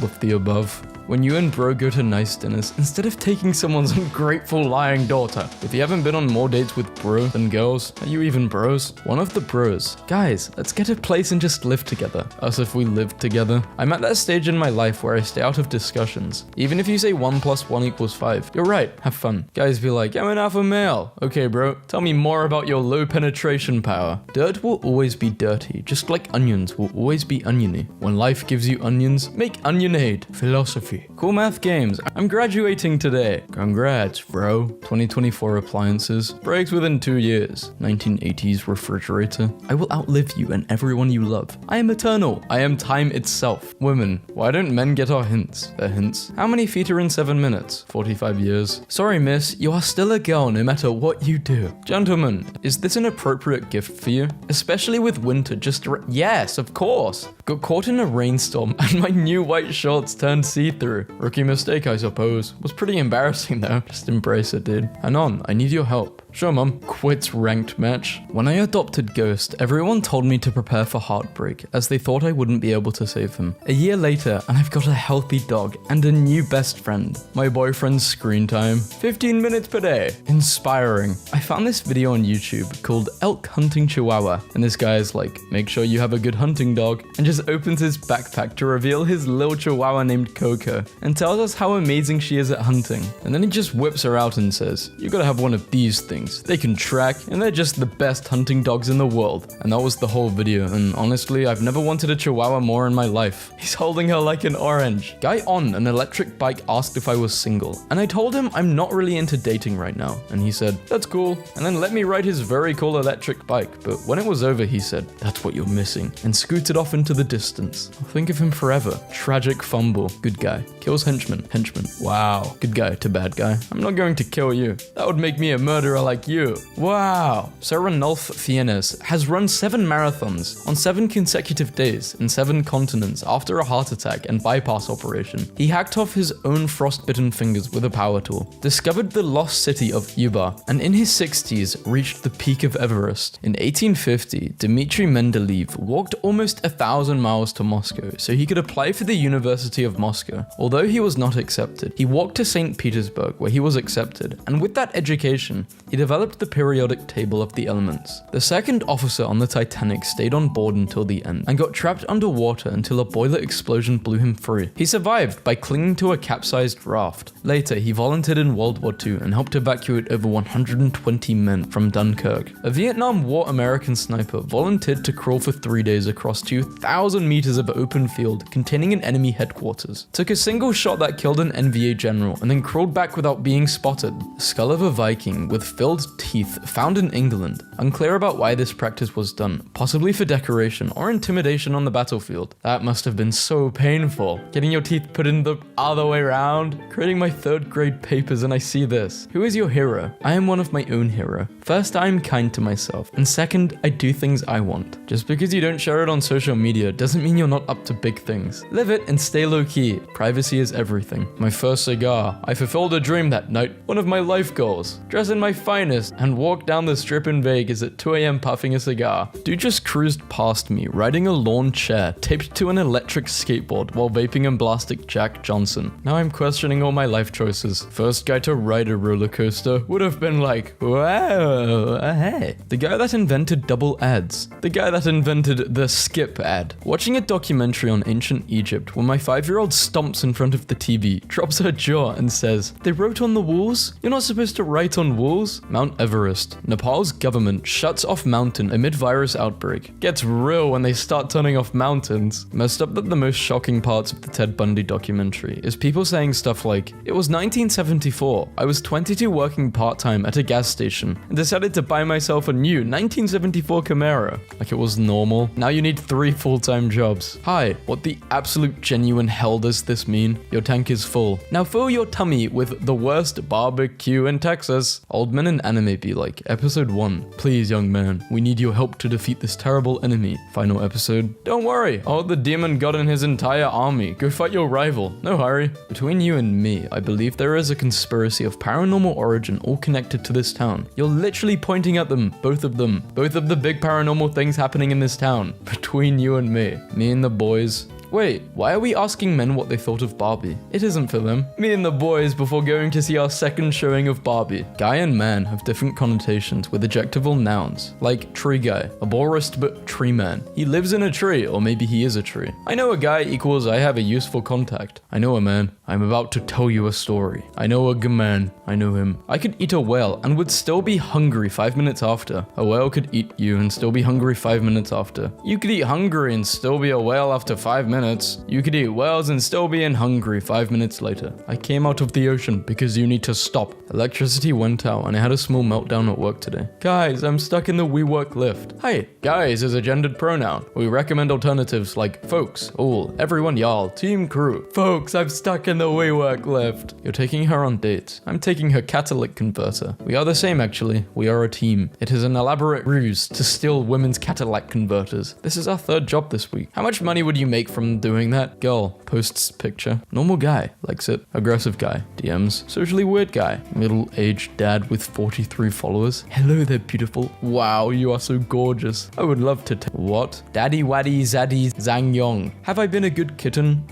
of the above. When you and bro go to nice dinners, instead of taking someone's ungrateful lying daughter. If you haven't been on more dates with bro than girls, are you even bros? One of the bros. Guys, let's get a place and just live together. Us if we lived together. I'm at that stage in my life where I stay out of discussions. Even if you say 1 + 1 = 5, you're right, have fun. Guys be like, I'm an alpha male. Okay bro, tell me more about your low penetration power. Dirt will always be dirty, just like onions will always be oniony. When life gives you onions, make onionade. Philosophy. coffee. Cool math games. I'm graduating today. Congrats, bro. 2024 appliances. Breaks within 2 years. 1980s refrigerator. I will outlive you and everyone you love. I am eternal. I am time itself. Women. Why don't men get our hints? Their hints. How many feet are in 7 minutes? 45 years. Sorry, miss. You are still a girl no matter what you do. Gentlemen, is this an appropriate gift for you? Especially with winter just yes, of course. Got caught in a rainstorm and my new white shorts turned see-through. Rookie mistake, I suppose. Was pretty embarrassing though. Just embrace it, dude. Anon, I need your help. Sure, mum. Quits ranked match. When I adopted Ghost, everyone told me to prepare for heartbreak, as they thought I wouldn't be able to save him. A year later, and I've got a healthy dog and a new best friend. My boyfriend's screen time, 15 minutes per day. Inspiring. I found this video on YouTube called Elk Hunting Chihuahua, and this guy is like, make sure you have a good hunting dog, and just opens his backpack to reveal his little chihuahua named Coco, and tells us how amazing she is at hunting. And then he just whips her out and says, you gotta have one of these things. They can track, and they're just the best hunting dogs in the world. And that was the whole video, and honestly, I've never wanted a chihuahua more in my life. He's holding her like an orange. Guy on an electric bike asked if I was single, and I told him I'm not really into dating right now, and he said, that's cool, and then let me ride his very cool electric bike. But when it was over, he said, that's what you're missing, and scooted off into the distance. I'll think of him forever. Tragic fumble. Good guy. Kills henchman. Henchman. Wow. Good guy to bad guy. I'm not going to kill you. That would make me a murderer like you. Wow. Sir Ranulph Fiennes has run 7 marathons on 7 consecutive days in 7 continents after a heart attack and bypass operation. He hacked off his own frostbitten fingers with a power tool, discovered the lost city of Yuba, and in his 60s reached the peak of Everest. In 1850, Dmitry Mendeleev walked almost 1,000 miles to Moscow so he could apply for the University of Moscow. Although he was not accepted, he walked to St. Petersburg where he was accepted, and with that education, he developed the periodic table of the elements. The second officer on the Titanic stayed on board until the end and got trapped underwater until a boiler explosion blew him free. He survived by clinging to a capsized raft. Later, he volunteered in World War II and helped evacuate over 120 men from Dunkirk. A Vietnam War American sniper volunteered to crawl for 3 days across 2,000 meters of open field containing an enemy headquarters. Took a single shot that killed an NVA general and then crawled back without being spotted. The skull of a Viking with filled teeth found in England. Unclear about why this practice was done, possibly for decoration or intimidation on the battlefield. That must have been so painful. Getting your teeth put in the other way around. Creating my 3rd grade papers and I see this. Who is your hero? I am one of my own hero. First, I am kind to myself. And second, I do things I want. Just because you don't share it on social media doesn't mean you're not up to big things. Live it and stay low key. Privacy is everything. My first cigar. I fulfilled a dream that night. One of my life goals. Dress in my finest and walk down the strip in Vegas at 2 a.m. puffing a cigar. Dude just cruised past me riding a lawn chair taped to an electric skateboard while vaping and blasting Jack Johnson. Now I'm questioning all my life choices. First guy to ride a roller coaster would have been like, wow, hey. The guy that invented double ads. The guy that invented the skip ad. Watching a documentary on ancient Egypt when my 5-year-old stomps in front of the TV, drops her jaw and says, they wrote on the walls? You're not supposed to write on walls? Mount Everest. Nepal's government shuts off mountain amid virus outbreak. Gets real when they start turning off mountains. Messed up that the most shocking parts of the Ted Bundy documentary is people saying stuff like, it was 1974. I was 22 working part-time at a gas station and decided to buy myself a new 1974 Camaro. Like it was normal. Now you need 3 full-time jobs. Hi, what the absolute genuine hell does this mean? Your tank is full. Now fill your tummy with the worst barbecue in Texas. Old men in anime be like, episode 1, please young man, we need your help to defeat this terrible enemy. Final episode, don't worry, I'll the demon god and his entire army. Go fight your rival, no hurry. Between you and me, I believe there is a conspiracy of paranormal origin all connected to this town. You're literally pointing at them, both of the big paranormal things happening in this town. Between you and me and the boys. Wait, why are we asking men what they thought of Barbie? It isn't for them. Me and the boys before going to see our second showing of Barbie. Guy and man have different connotations with adjectival nouns, like tree guy, arborist but tree man. He lives in a tree, or maybe he is a tree. I know a guy equals I have a useful contact. I know a man. I'm about to tell you a story. I know a man. I know him. I could eat a whale and would still be hungry 5 minutes after. A whale could eat you and still be hungry 5 minutes after. You could eat hungry and still be a whale after 5 minutes. minutes. You could eat whales and still be hungry 5 minutes later. I came out of the ocean because you need to stop. Electricity went out and I had a small meltdown at work today. Guys, I'm stuck in the WeWork lift. Hi, guys is a gendered pronoun. We recommend alternatives like folks, all, everyone, y'all, team, crew. Folks, I'm stuck in the WeWork lift. You're taking her on dates. I'm taking her catalytic converter. We are the same actually. We are a team. It is an elaborate ruse to steal women's catalytic converters. This is our third job this week. How much money would you make from doing that? Girl posts picture. Normal guy likes it. Aggressive guy DMs. Socially weird guy. Middle-aged dad with 43 followers. Hello there, beautiful. Wow, you are so gorgeous. I would love to what? Daddy waddy zaddy zang yong. Have I been a good kitten?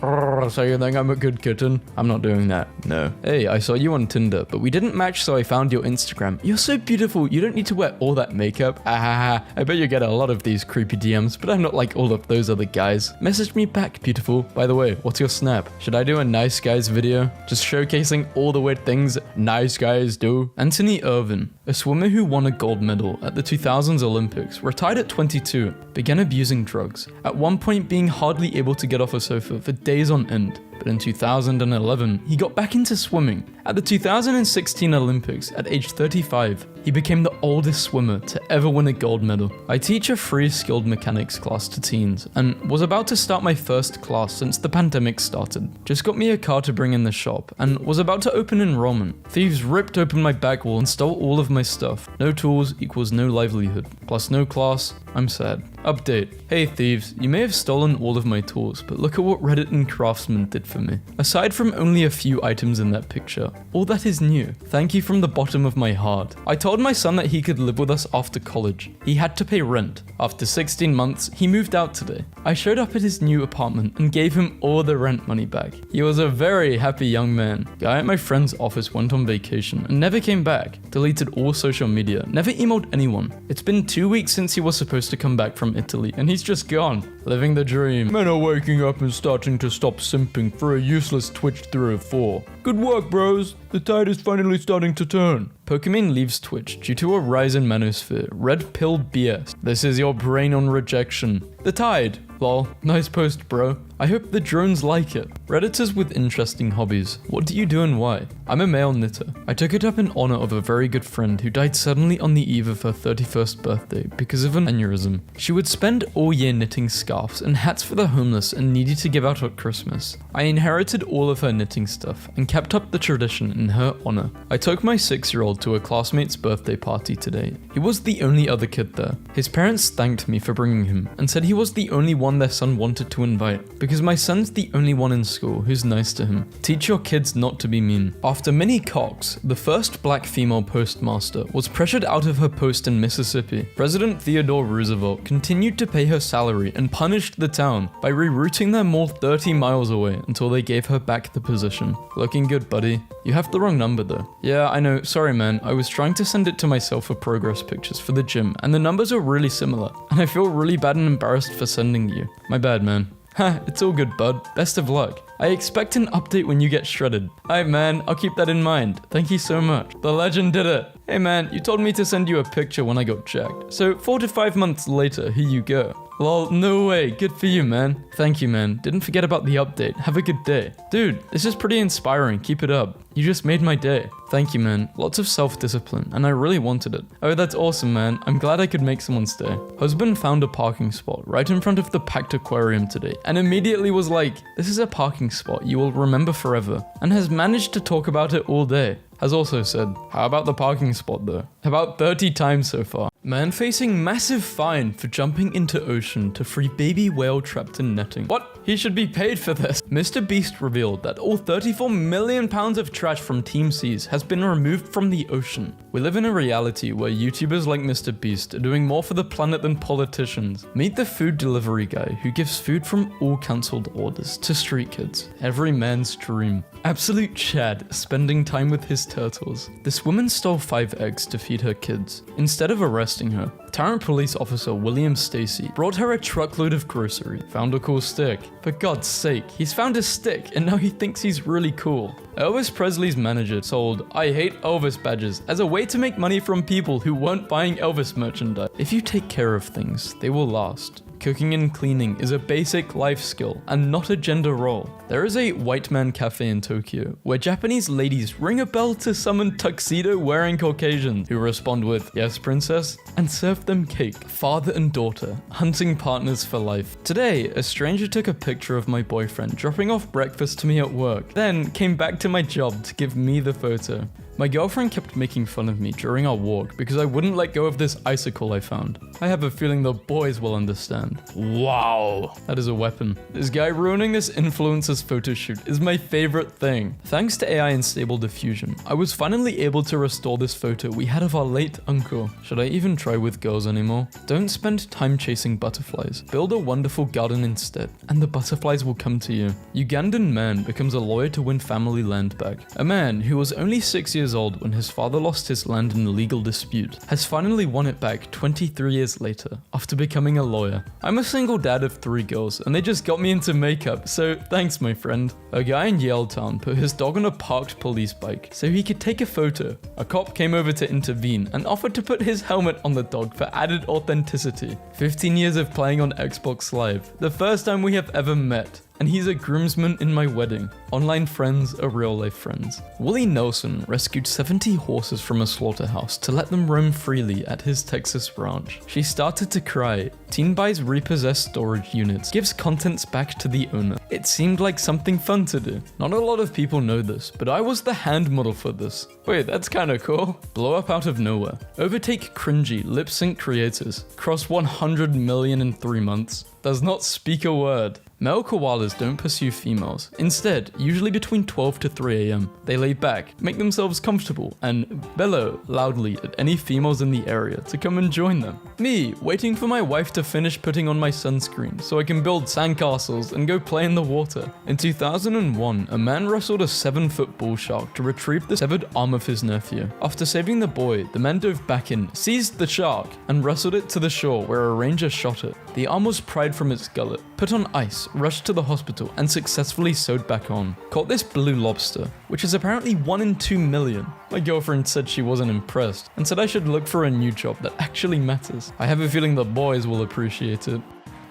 So you think I'm a good kitten? I'm not doing that. No. Hey, I saw you on Tinder, but we didn't match, so I found your Instagram. You're so beautiful. You don't need to wear all that makeup. I bet you get a lot of these creepy DMs, but I'm not like all of those other guys. Message me back, beautiful. By the way, what's your snap? Should I do a nice guys video? Just showcasing all the weird things nice guys do? Anthony Irvin, a swimmer who won a gold medal at the 2000s Olympics, retired at 22, began abusing drugs, at one point being hardly able to get off a sofa for days on end. But in 2011, he got back into swimming. At the 2016 Olympics, at age 35, he became the oldest swimmer to ever win a gold medal. I teach a free skilled mechanics class to teens, and was about to start my first class since the pandemic started. Just got me a car to bring in the shop, and was about to open enrollment. Thieves ripped open my back wall and stole all of my stuff. No tools equals no livelihood, plus no class. I'm sad. Update. Hey thieves, you may have stolen all of my tools, but look at what Reddit and Craftsman did for me. Aside from only a few items in that picture, all that is new. Thank you from the bottom of my heart. I told my son that he could live with us after college. He had to pay rent. After 16 months, he moved out today. I showed up at his new apartment and gave him all the rent money back. He was a very happy young man. Guy at my friend's office went on vacation and never came back. Deleted all social media, never emailed anyone. It's been 2 weeks since he was supposed to come back from Italy and he's just gone. Living the dream. Men are waking up and starting to stop simping for a useless Twitch 304. Good work, bros. The tide is finally starting to turn. Pokemon leaves Twitch due to a rise in manosphere. Red pill BS. This is your brain on rejection. The tide. Lol. Nice post, bro. I hope the drones like it. Redditors with interesting hobbies. What do you do and why? I'm a male knitter. I took it up in honor of a very good friend who died suddenly on the eve of her 31st birthday because of an aneurysm. She would spend all year knitting scarves and hats for the homeless and needy to give out at Christmas. I inherited all of her knitting stuff and kept up the tradition in her honor. I took my 6-year-old to a classmate's birthday party today. He was the only other kid there. His parents thanked me for bringing him and said he was the only one their son wanted to invite because my son's the only one in school who's nice to him. Teach your kids not to be mean. After many cocks, the first black female postmaster was pressured out of her post in Mississippi. President Theodore Roosevelt continued to pay her salary and punished the town by rerouting their mall 30 miles away until they gave her back the position. Looking good, buddy. You have the wrong number though. Yeah, I know, sorry man, I was trying to send it to myself for progress pictures for the gym and the numbers are really similar and I feel really bad and embarrassed for sending you. My bad, man. Ha, it's all good, bud. Best of luck. I expect an update when you get shredded. Alright man, I'll keep that in mind. Thank you so much. The legend did it. Hey man, you told me to send you a picture when I got jacked. So 4 to 5 months later, here you go. Lol, no way. Good for you, man. Thank you, man. Didn't forget about the update. Have a good day. Dude, this is pretty inspiring. Keep it up. You just made my day. Thank you, man. Lots of self-discipline, and I really wanted it. Oh, that's awesome, man. I'm glad I could make someone's day. Husband found a parking spot right in front of the packed aquarium today, and immediately was like, this is a parking spot you will remember forever, and has managed to talk about it all day. Has also said, how about the parking spot though? About 30 times so far. Man facing massive fine for jumping into ocean to free baby whale trapped in netting. What? He should be paid for this. Mr. Beast revealed that all 34 million pounds of trash from Team Seas has been removed from the ocean. We live in a reality where YouTubers like Mr. Beast are doing more for the planet than politicians. Meet the food delivery guy who gives food from all cancelled orders to street kids. Every man's dream. Absolute Chad spending time with his turtles. This woman stole 5 eggs to feed her kids. Instead of arresting her, Tarrant police officer William Stacy brought her a truckload of grocery. Found a cool stick. For God's sake, he's found a stick and now he thinks he's really cool. Elvis Presley's manager sold "I hate Elvis" badges as a way to make money from people who weren't buying Elvis merchandise. If you take care of things, they will last. cooking and cleaning is a basic life skill and not a gender role. There is a white man cafe in Tokyo where Japanese ladies ring a bell to summon tuxedo-wearing Caucasians who respond with, "Yes, princess," and serve them cake. Father and daughter, hunting partners for life. Today, a stranger took a picture of my boyfriend dropping off breakfast to me at work, then came back to my job to give me the photo. My girlfriend kept making fun of me during our walk because I wouldn't let go of this icicle I found. I have a feeling the boys will understand. Wow, that is a weapon. This guy ruining this influencer's photo shoot is my favorite thing. Thanks to AI and Stable Diffusion, I was finally able to restore this photo we had of our late uncle. Should I even try with girls anymore? Don't spend time chasing butterflies. Build a wonderful garden instead, and the butterflies will come to you. Ugandan man becomes a lawyer to win family land back. A man who was only 6 years old when his father lost his land in a legal dispute has finally won it back 23 years later after becoming a lawyer. I'm a single dad of 3 girls and they just got me into makeup, so thanks my friend. A guy in Yale Town put his dog on a parked police bike so he could take a photo. A cop came over to intervene and offered to put his helmet on the dog for added authenticity. 15 years of playing on Xbox Live, the first time we have ever met. And he's a groomsman in my wedding. Online friends are real life friends. Willie Nelson rescued 70 horses from a slaughterhouse to let them roam freely at his Texas ranch. She started to cry. Teen buys repossessed storage units, gives contents back to the owner. It seemed like something fun to do. Not a lot of people know this, but I was the hand model for this. Wait, that's kinda cool. Blow up out of nowhere. Overtake cringy lip sync creators. Cross 100 million in 3 months. Does not speak a word. Male koalas don't pursue females. Instead, usually between 12 to 3 AM, they lay back, make themselves comfortable, and bellow loudly at any females in the area to come and join them. Me, waiting for my wife to finish putting on my sunscreen so I can build sandcastles and go play in the water. In 2001, a man wrestled a 7-foot bull shark to retrieve the severed arm of his nephew. After saving the boy, the man dove back in, seized the shark, and wrestled it to the shore where a ranger shot it. The arm was pried from its gullet, put on ice, rushed to the hospital, and successfully sewed back on. Caught this blue lobster, which is apparently 1 in 2 million. My girlfriend said she wasn't impressed, and said I should look for a new job that actually matters. I have a feeling the boys will appreciate it.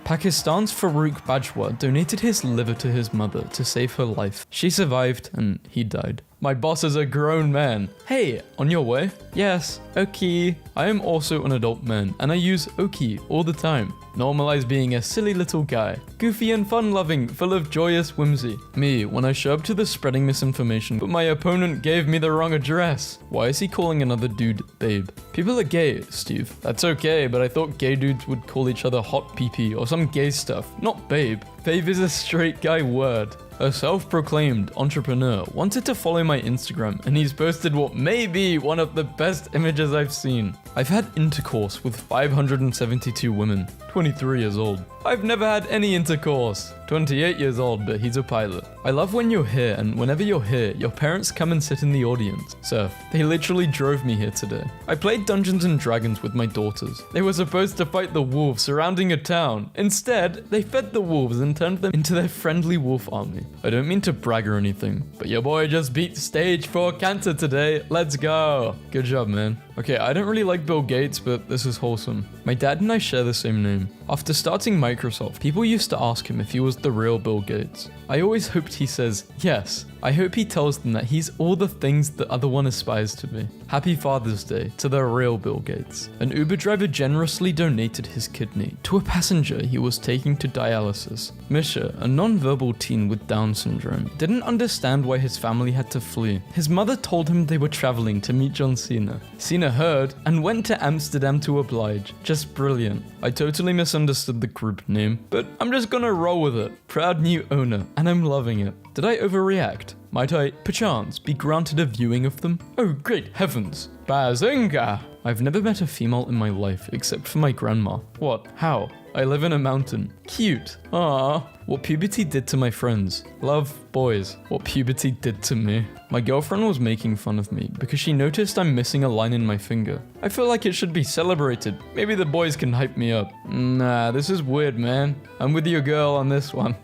Pakistan's Farooq Bajwa donated his liver to his mother to save her life. She survived, and he died. My boss is a grown man. Hey, on your way? Yes, okay. I am also an adult man, and I use okay all the time. Normalize being a silly little guy. Goofy and fun-loving, full of joyous whimsy. Me, when I show up to the spreading misinformation, but my opponent gave me the wrong address. Why is he calling another dude babe? People are gay, Steve. That's okay, but I thought gay dudes would call each other hot pee-pee or some gay stuff, not babe. Babe is a straight guy word. A self-proclaimed entrepreneur wanted to follow my Instagram, and he's posted what may be one of the best images I've seen. I've had intercourse with 572 women, 23 years old. I've never had any intercourse. 28 years old, but he's a pilot. I love when you're here, and whenever you're here, your parents come and sit in the audience. Surf. They literally drove me here today. I played Dungeons and Dragons with my daughters. They were supposed to fight the wolves surrounding a town. Instead, they fed the wolves and turned them into their friendly wolf army. I don't mean to brag or anything, but your boy just beat stage 4 cancer today. Let's go. Good job, man. Okay, I don't really like Bill Gates, but this is wholesome. My dad and I share the same name. After starting Microsoft, people used to ask him if he was the real Bill Gates. I always hoped he says yes. I hope he tells them that he's all the things the other one aspires to be. Happy Father's Day to the real Bill Gates. An Uber driver generously donated his kidney to a passenger he was taking to dialysis. Misha, a non-verbal teen with Down syndrome, didn't understand why his family had to flee. His mother told him they were traveling to meet John Cena. Cena heard and went to Amsterdam to oblige. Just brilliant. I totally misunderstood the group name, but I'm just gonna roll with it. Proud new owner, and I'm loving it. Did I overreact? Might I, perchance, be granted a viewing of them? Oh, great heavens. Bazinga! I've never met a female in my life except for my grandma. What? How? I live in a mountain. Cute. Aww. What puberty did to my friends. Love, boys. What puberty did to me. My girlfriend was making fun of me because she noticed I'm missing a line in my finger. I feel like it should be celebrated. Maybe the boys can hype me up. Nah, this is weird, man. I'm with your girl on this one.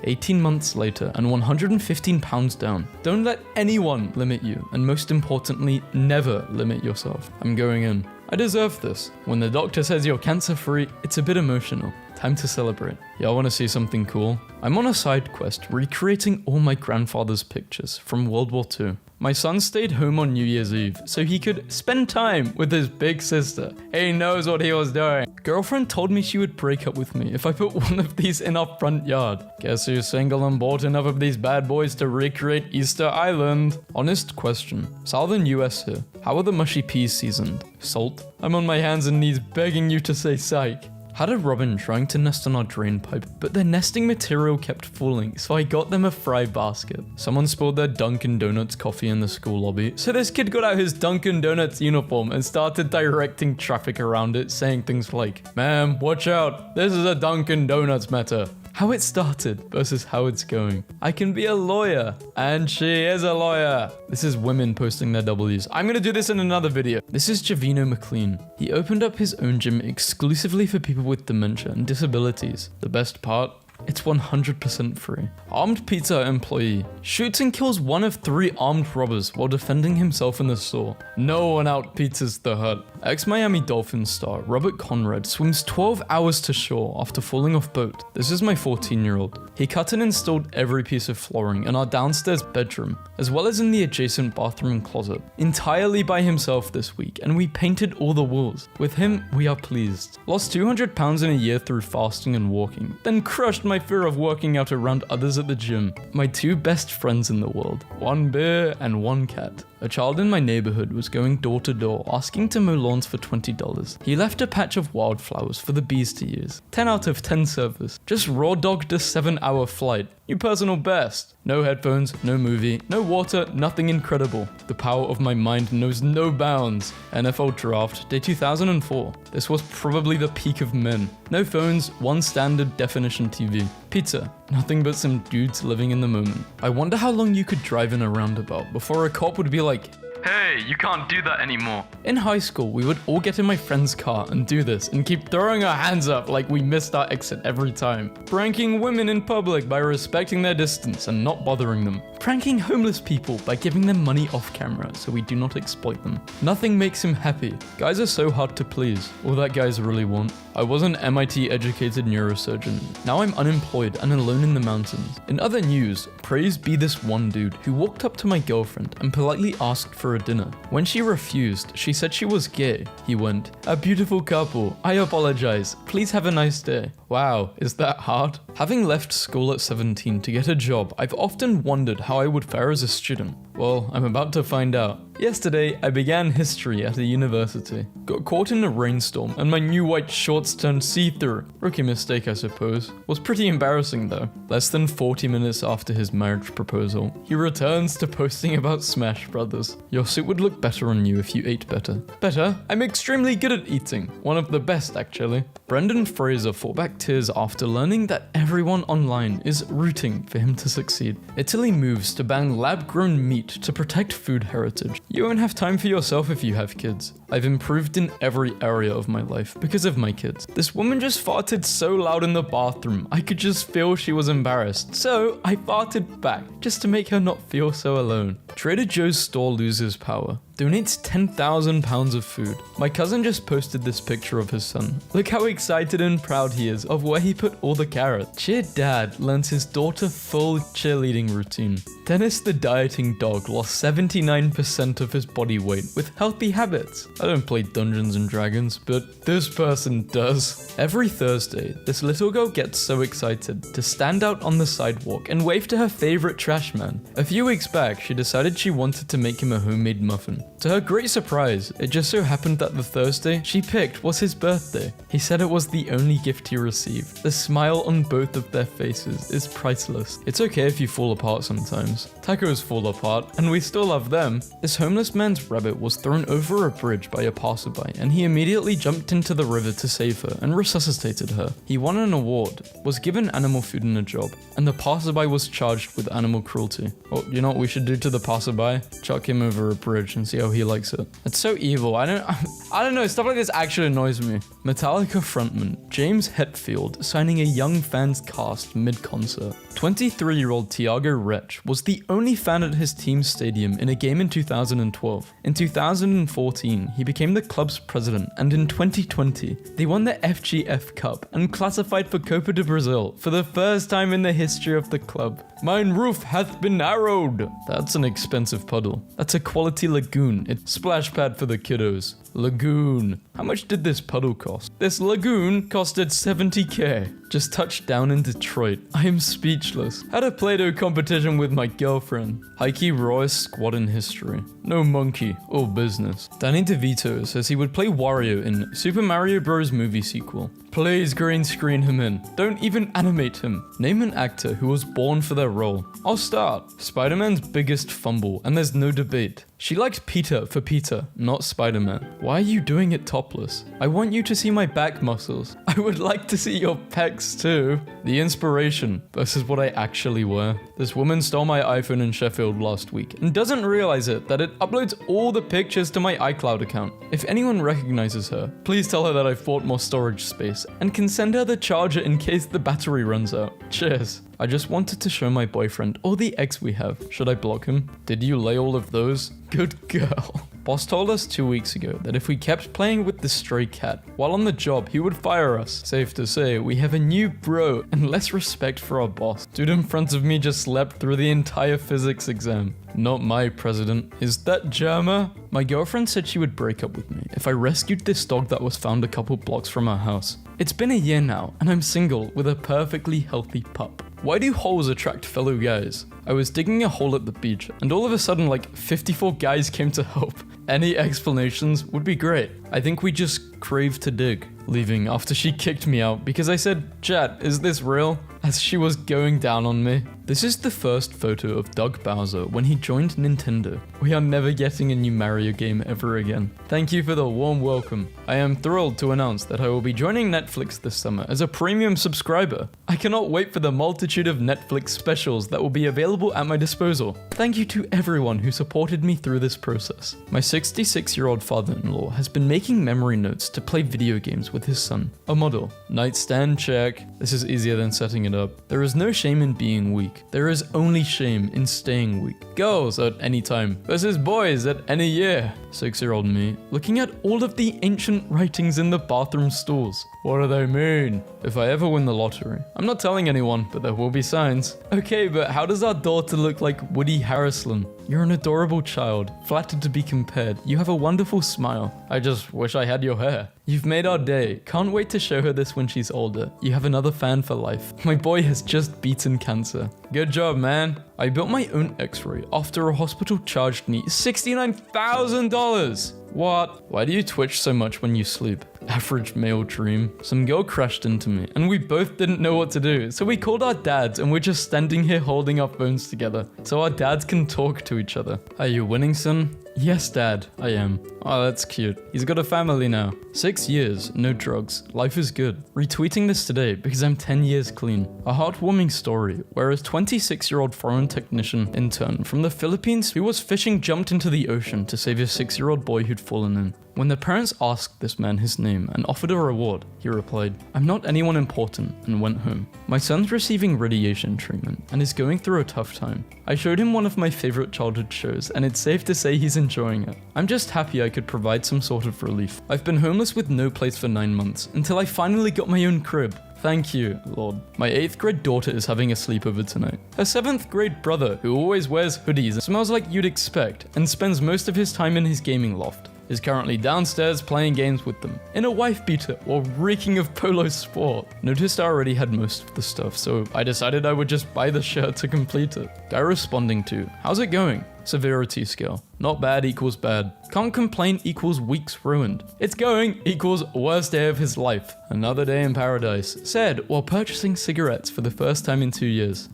18 months later and 115 pounds down. Don't let anyone limit you, and most importantly, never limit yourself. I'm going in. I deserve this. When the doctor says you're cancer-free, it's a bit emotional. Time to celebrate. Y'all wanna see something cool? I'm on a side quest recreating all my grandfather's pictures from World War II. My son stayed home on New Year's Eve so he could spend time with his big sister. He knows what he was doing. Girlfriend told me she would break up with me if I put one of these in our front yard. Guess who's single and bought enough of these bad boys to recreate Easter Island? Honest question. Southern US here. How are the mushy peas seasoned? Salt? I'm on my hands and knees begging you to say psych. Had a robin trying to nest on our drain pipe, but their nesting material kept falling, so I got them a fry basket. Someone spilled their Dunkin' Donuts coffee in the school lobby, so this kid got out his Dunkin' Donuts uniform and started directing traffic around it, saying things like, "Ma'am, watch out, this is a Dunkin' Donuts matter." How it started versus how it's going. I can be a lawyer, and she is a lawyer. This is women posting their W's. I'm gonna do this in another video. This is Javino McLean. He opened up his own gym exclusively for people with dementia and disabilities. The best part? It's 100% free. Armed pizza employee shoots and kills one of 3 armed robbers while defending himself in the store. No one out pizzas the hut. Ex-Miami Dolphins star Robert Conrad swims 12 hours to shore after falling off boat. This is my 14-year-old. He cut and installed every piece of flooring in our downstairs bedroom, as well as in the adjacent bathroom closet, entirely by himself this week, and we painted all the walls. With him, we are pleased. Lost 200 pounds in a year through fasting and walking, then crushed my fear of working out around others at the gym. My 2 best friends in the world, 1 bear and 1 cat. A child in my neighborhood was going door to door asking to mow lawns for $20. He left a patch of wildflowers for the bees to use. 10 out of 10 service. Just raw dogged a 7-hour flight. Your personal best. No headphones, no movie, no water, nothing incredible. The power of my mind knows no bounds. NFL Draft, day 2004. This was probably the peak of men. No phones, 1 standard definition TV. Pizza, nothing but some dudes living in the moment. I wonder how long you could drive in a roundabout before a cop would be like, "Hey, you can't do that anymore." In high school, we would all get in my friend's car and do this and keep throwing our hands up like we missed our exit every time. Pranking women in public by respecting their distance and not bothering them. Pranking homeless people by giving them money off camera so we do not exploit them. Nothing makes him happy. Guys are so hard to please. All that guys really want. I was an MIT educated neurosurgeon. Now I'm unemployed and alone in the mountains. In other news, praise be this one dude who walked up to my girlfriend and politely asked for a dinner. When she refused, she said she was gay. He went, "A beautiful couple. I apologize. Please have a nice day." Wow, is that hard? Having left school at 17 to get a job, I've often wondered how I would fare as a student. Well, I'm about to find out. Yesterday, I began history at a university. Got caught in a rainstorm and my new white shorts turned see-through. Rookie mistake, I suppose. Was pretty embarrassing though. Less than 40 minutes after his marriage proposal, he returns to posting about Smash Brothers. Your suit would look better on you if you ate better. Better? I'm extremely good at eating. One of the best, actually. Brendan Fraser fought back tears after learning that everyone online is rooting for him to succeed. Italy moves to ban lab-grown meat to protect food heritage. You won't have time for yourself if you have kids. I've improved in every area of my life because of my kids. This woman just farted so loud in the bathroom, I could just feel she was embarrassed. So I farted back, just to make her not feel so alone. Trader Joe's store loses power. Donates 10,000 pounds of food. My cousin just posted this picture of his son. Look how excited and proud he is of where he put all the carrots. Cheer dad learns his daughter full cheerleading routine. Dennis the dieting dog lost 79% of his body weight with healthy habits. I don't play Dungeons and Dragons, but this person does. Every Thursday, this little girl gets so excited to stand out on the sidewalk and wave to her favorite trash man. A few weeks back, she decided she wanted to make him a homemade muffin. To her great surprise, it just so happened that the Thursday she picked was his birthday. He said it was the only gift he received. The smile on both of their faces is priceless. It's okay if you fall apart sometimes. Tacos fall apart, and we still love them. This homeless man's rabbit was thrown over a bridge by a passerby, and he immediately jumped into the river to save her and resuscitated her. He won an award, was given animal food and a job, and the passerby was charged with animal cruelty. Well, you know what we should do to the passerby? Chuck him over a bridge and see how he likes it. It's so evil. I don't know. Stuff like this actually annoys me. Metallica frontman James Hetfield signing a young fan's cast mid-concert. 23-year-old Tiago Wretch was the only fan at his team's stadium in a game in 2012. In 2014, he became the club's president, and in 2020, they won the FGF Cup and classified for Copa do Brasil for the first time in the history of the club. Mine roof hath been narrowed. That's an expensive puddle. That's a quality lagoon. It's splash pad for the kiddos. Lagoon. How much did this puddle cost? This lagoon costed 70k. Just touched down in Detroit. I am speechless. Had a Play-Doh competition with my girlfriend. Hikey rawest squad in history. No monkey or business. Danny DeVito says he would play Wario in Super Mario Bros. Movie sequel. Please green screen him in. Don't even animate him. Name an actor who was born for their role. I'll start. Spider-Man's biggest fumble, and there's no debate. She likes Peter for Peter, not Spider-Man. Why are you doing it topless? I want you to see my back muscles. I would like to see your pecs too. The inspiration versus what I actually wear. This woman stole my iPhone in Sheffield last week and doesn't realize that it uploads all the pictures to my iCloud account. If anyone recognizes her, please tell her that I've bought more storage space and can send her the charger in case the battery runs out. Cheers. I just wanted to show my boyfriend or the ex we have. Should I block him? Did you lay all of those? Good girl. Boss told us 2 weeks ago that if we kept playing with the stray cat while on the job, he would fire us. Safe to say, we have a new bro and less respect for our boss. Dude in front of me just slept through the entire physics exam. Not my president. Is that Germa? My girlfriend said she would break up with me if I rescued this dog that was found a couple blocks from our house. It's been a year now, and I'm single with a perfectly healthy pup. Why do holes attract fellow guys? I was digging a hole at the beach, and all of a sudden like 54 guys came to help. Any explanations would be great. I think we just craved to dig. Leaving after she kicked me out because I said, "Chat, is this real?" as she was going down on me. This is the first photo of Doug Bowser when he joined Nintendo. We are never getting a new Mario game ever again. Thank you for the warm welcome. I am thrilled to announce that I will be joining Netflix this summer as a premium subscriber. I cannot wait for the multitude of Netflix specials that will be available at my disposal. Thank you to everyone who supported me through this process. My 66-year-old father-in-law has been making memory notes to play video games with his son. A model. Nightstand check. This is easier than setting it up. There is no shame in being weak. There is only shame in staying weak. Girls at any time versus boys at any year. 6-year-old me, looking at all of the ancient writings in the bathroom stalls. What do they mean? If I ever win the lottery. I'm not telling anyone, but there will be signs. Okay, but how does our daughter look like Woody Harrelson? You're an adorable child, flattered to be compared. You have a wonderful smile. I just wish I had your hair. You've made our day. Can't wait to show her this when she's older. You have another fan for life. My boy has just beaten cancer. Good job, man. I built my own x-ray after a hospital charged me $69,000. What? Why do you twitch so much when you sleep? Average male dream. Some girl crashed into me and we both didn't know what to do. So we called our dads and we're just standing here holding our phones together so our dads can talk to each other. Are you winning, son? Yes, Dad, I am. Oh, that's cute. He's got a family now. 6 years, no drugs. Life is good. Retweeting this today because I'm 10 years clean. A heartwarming story where a 26-year-old foreign technician intern from the Philippines who was fishing jumped into the ocean to save a 6-year-old boy who'd fallen in. When the parents asked this man his name and offered a reward, he replied, "I'm not anyone important," and went home. My son's receiving radiation treatment and is going through a tough time. I showed him one of my favorite childhood shows and it's safe to say he's enjoying it. I'm just happy I could provide some sort of relief. I've been homeless with no place for 9 months until I finally got my own crib. Thank you, Lord. My 8th grade daughter is having a sleepover tonight. Her 7th grade brother, who always wears hoodies and smells like you'd expect and spends most of his time in his gaming loft, is currently downstairs playing games with them in a wife beater while reeking of polo sport. Noticed I already had most of the stuff, so I decided I would just buy the shirt to complete it. Guy responding to, "How's it going?" Severity scale. Not bad equals bad. Can't complain equals weeks ruined. It's going equals worst day of his life. Another day in paradise. Said while purchasing cigarettes for the first time in 2 years.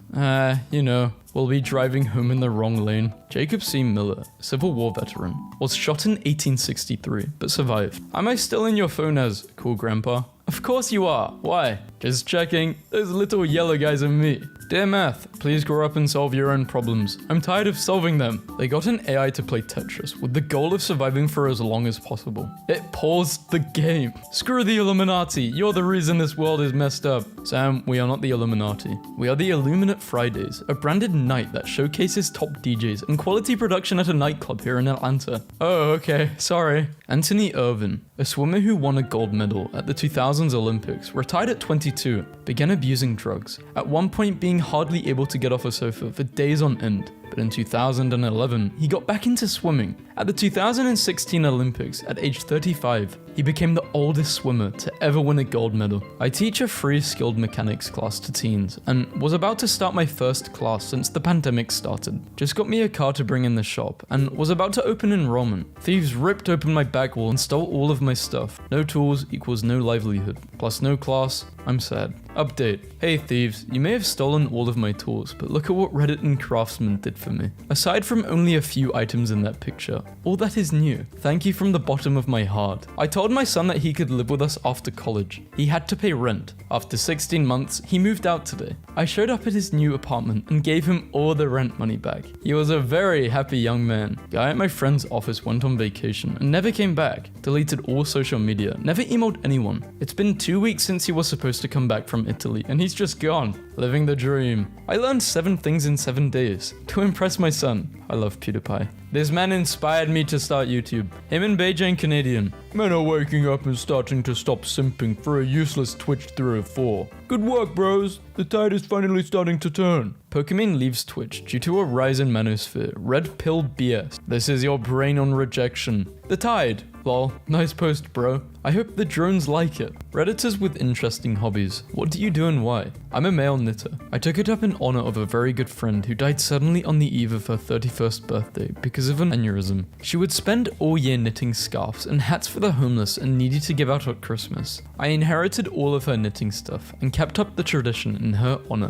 We'll be driving home in the wrong lane. Jacob C. Miller, Civil War veteran, was shot in 1863, but survived. Am I still in your phone as cool grandpa? Of course you are. Why? Just checking. Those little yellow guys are me. Dear Math, please grow up and solve your own problems. I'm tired of solving them. They got an AI to play Tetris with the goal of surviving for as long as possible. It paused the game. Screw the Illuminati. You're the reason this world is messed up. Sam, we are not the Illuminati. We are the Illuminate Fridays, a branded night that showcases top DJs and quality production at a nightclub here in Atlanta. Oh, okay. Sorry. Anthony Irvin, a swimmer who won a gold medal at the 2000s Olympics, retired at 22, began abusing drugs, at one point being hardly able to get off a sofa for days on end. But in 2011, he got back into swimming. At the 2016 Olympics, at age 35, he became the oldest swimmer to ever win a gold medal. I teach a free skilled mechanics class to teens, and was about to start my first class since the pandemic started. Just got me a car to bring in the shop, and was about to open enrollment. Thieves ripped open my back wall and stole all of my stuff. No tools equals no livelihood, plus no class. I'm sad. Update. Hey thieves, you may have stolen all of my tools, but look at what Reddit and Craftsman did for me. Aside from only a few items in that picture, all that is new. Thank you from the bottom of my heart. I told my son that he could live with us after college. He had to pay rent. After 16 months, he moved out today. I showed up at his new apartment and gave him all the rent money back. He was a very happy young man. Guy at my friend's office went on vacation and never came back. Deleted all social media, never emailed anyone. It's been 2 weeks since he was supposed to come back from Italy and he's just gone. Living the dream. I learned 7 things in 7 days to impress my son. I love PewDiePie. This man inspired me to start YouTube. Him and Beijing Canadian. Men are waking up and starting to stop simping for a useless Twitch 304. Good work, bros. The tide is finally starting to turn. Pokemon leaves Twitch due to a rise in manosphere. Red pill BS. This is your brain on rejection. The tide. Lol. Nice post, bro. I hope the drones like it. Redditors with interesting hobbies. What do you do and why? I'm a male knitter. I took it up in honor of a very good friend who died suddenly on the eve of her 31st birthday because of an aneurysm. She would spend all year knitting scarves and hats for the homeless and needy to give out at Christmas. I inherited all of her knitting stuff and kept up the tradition in her honor.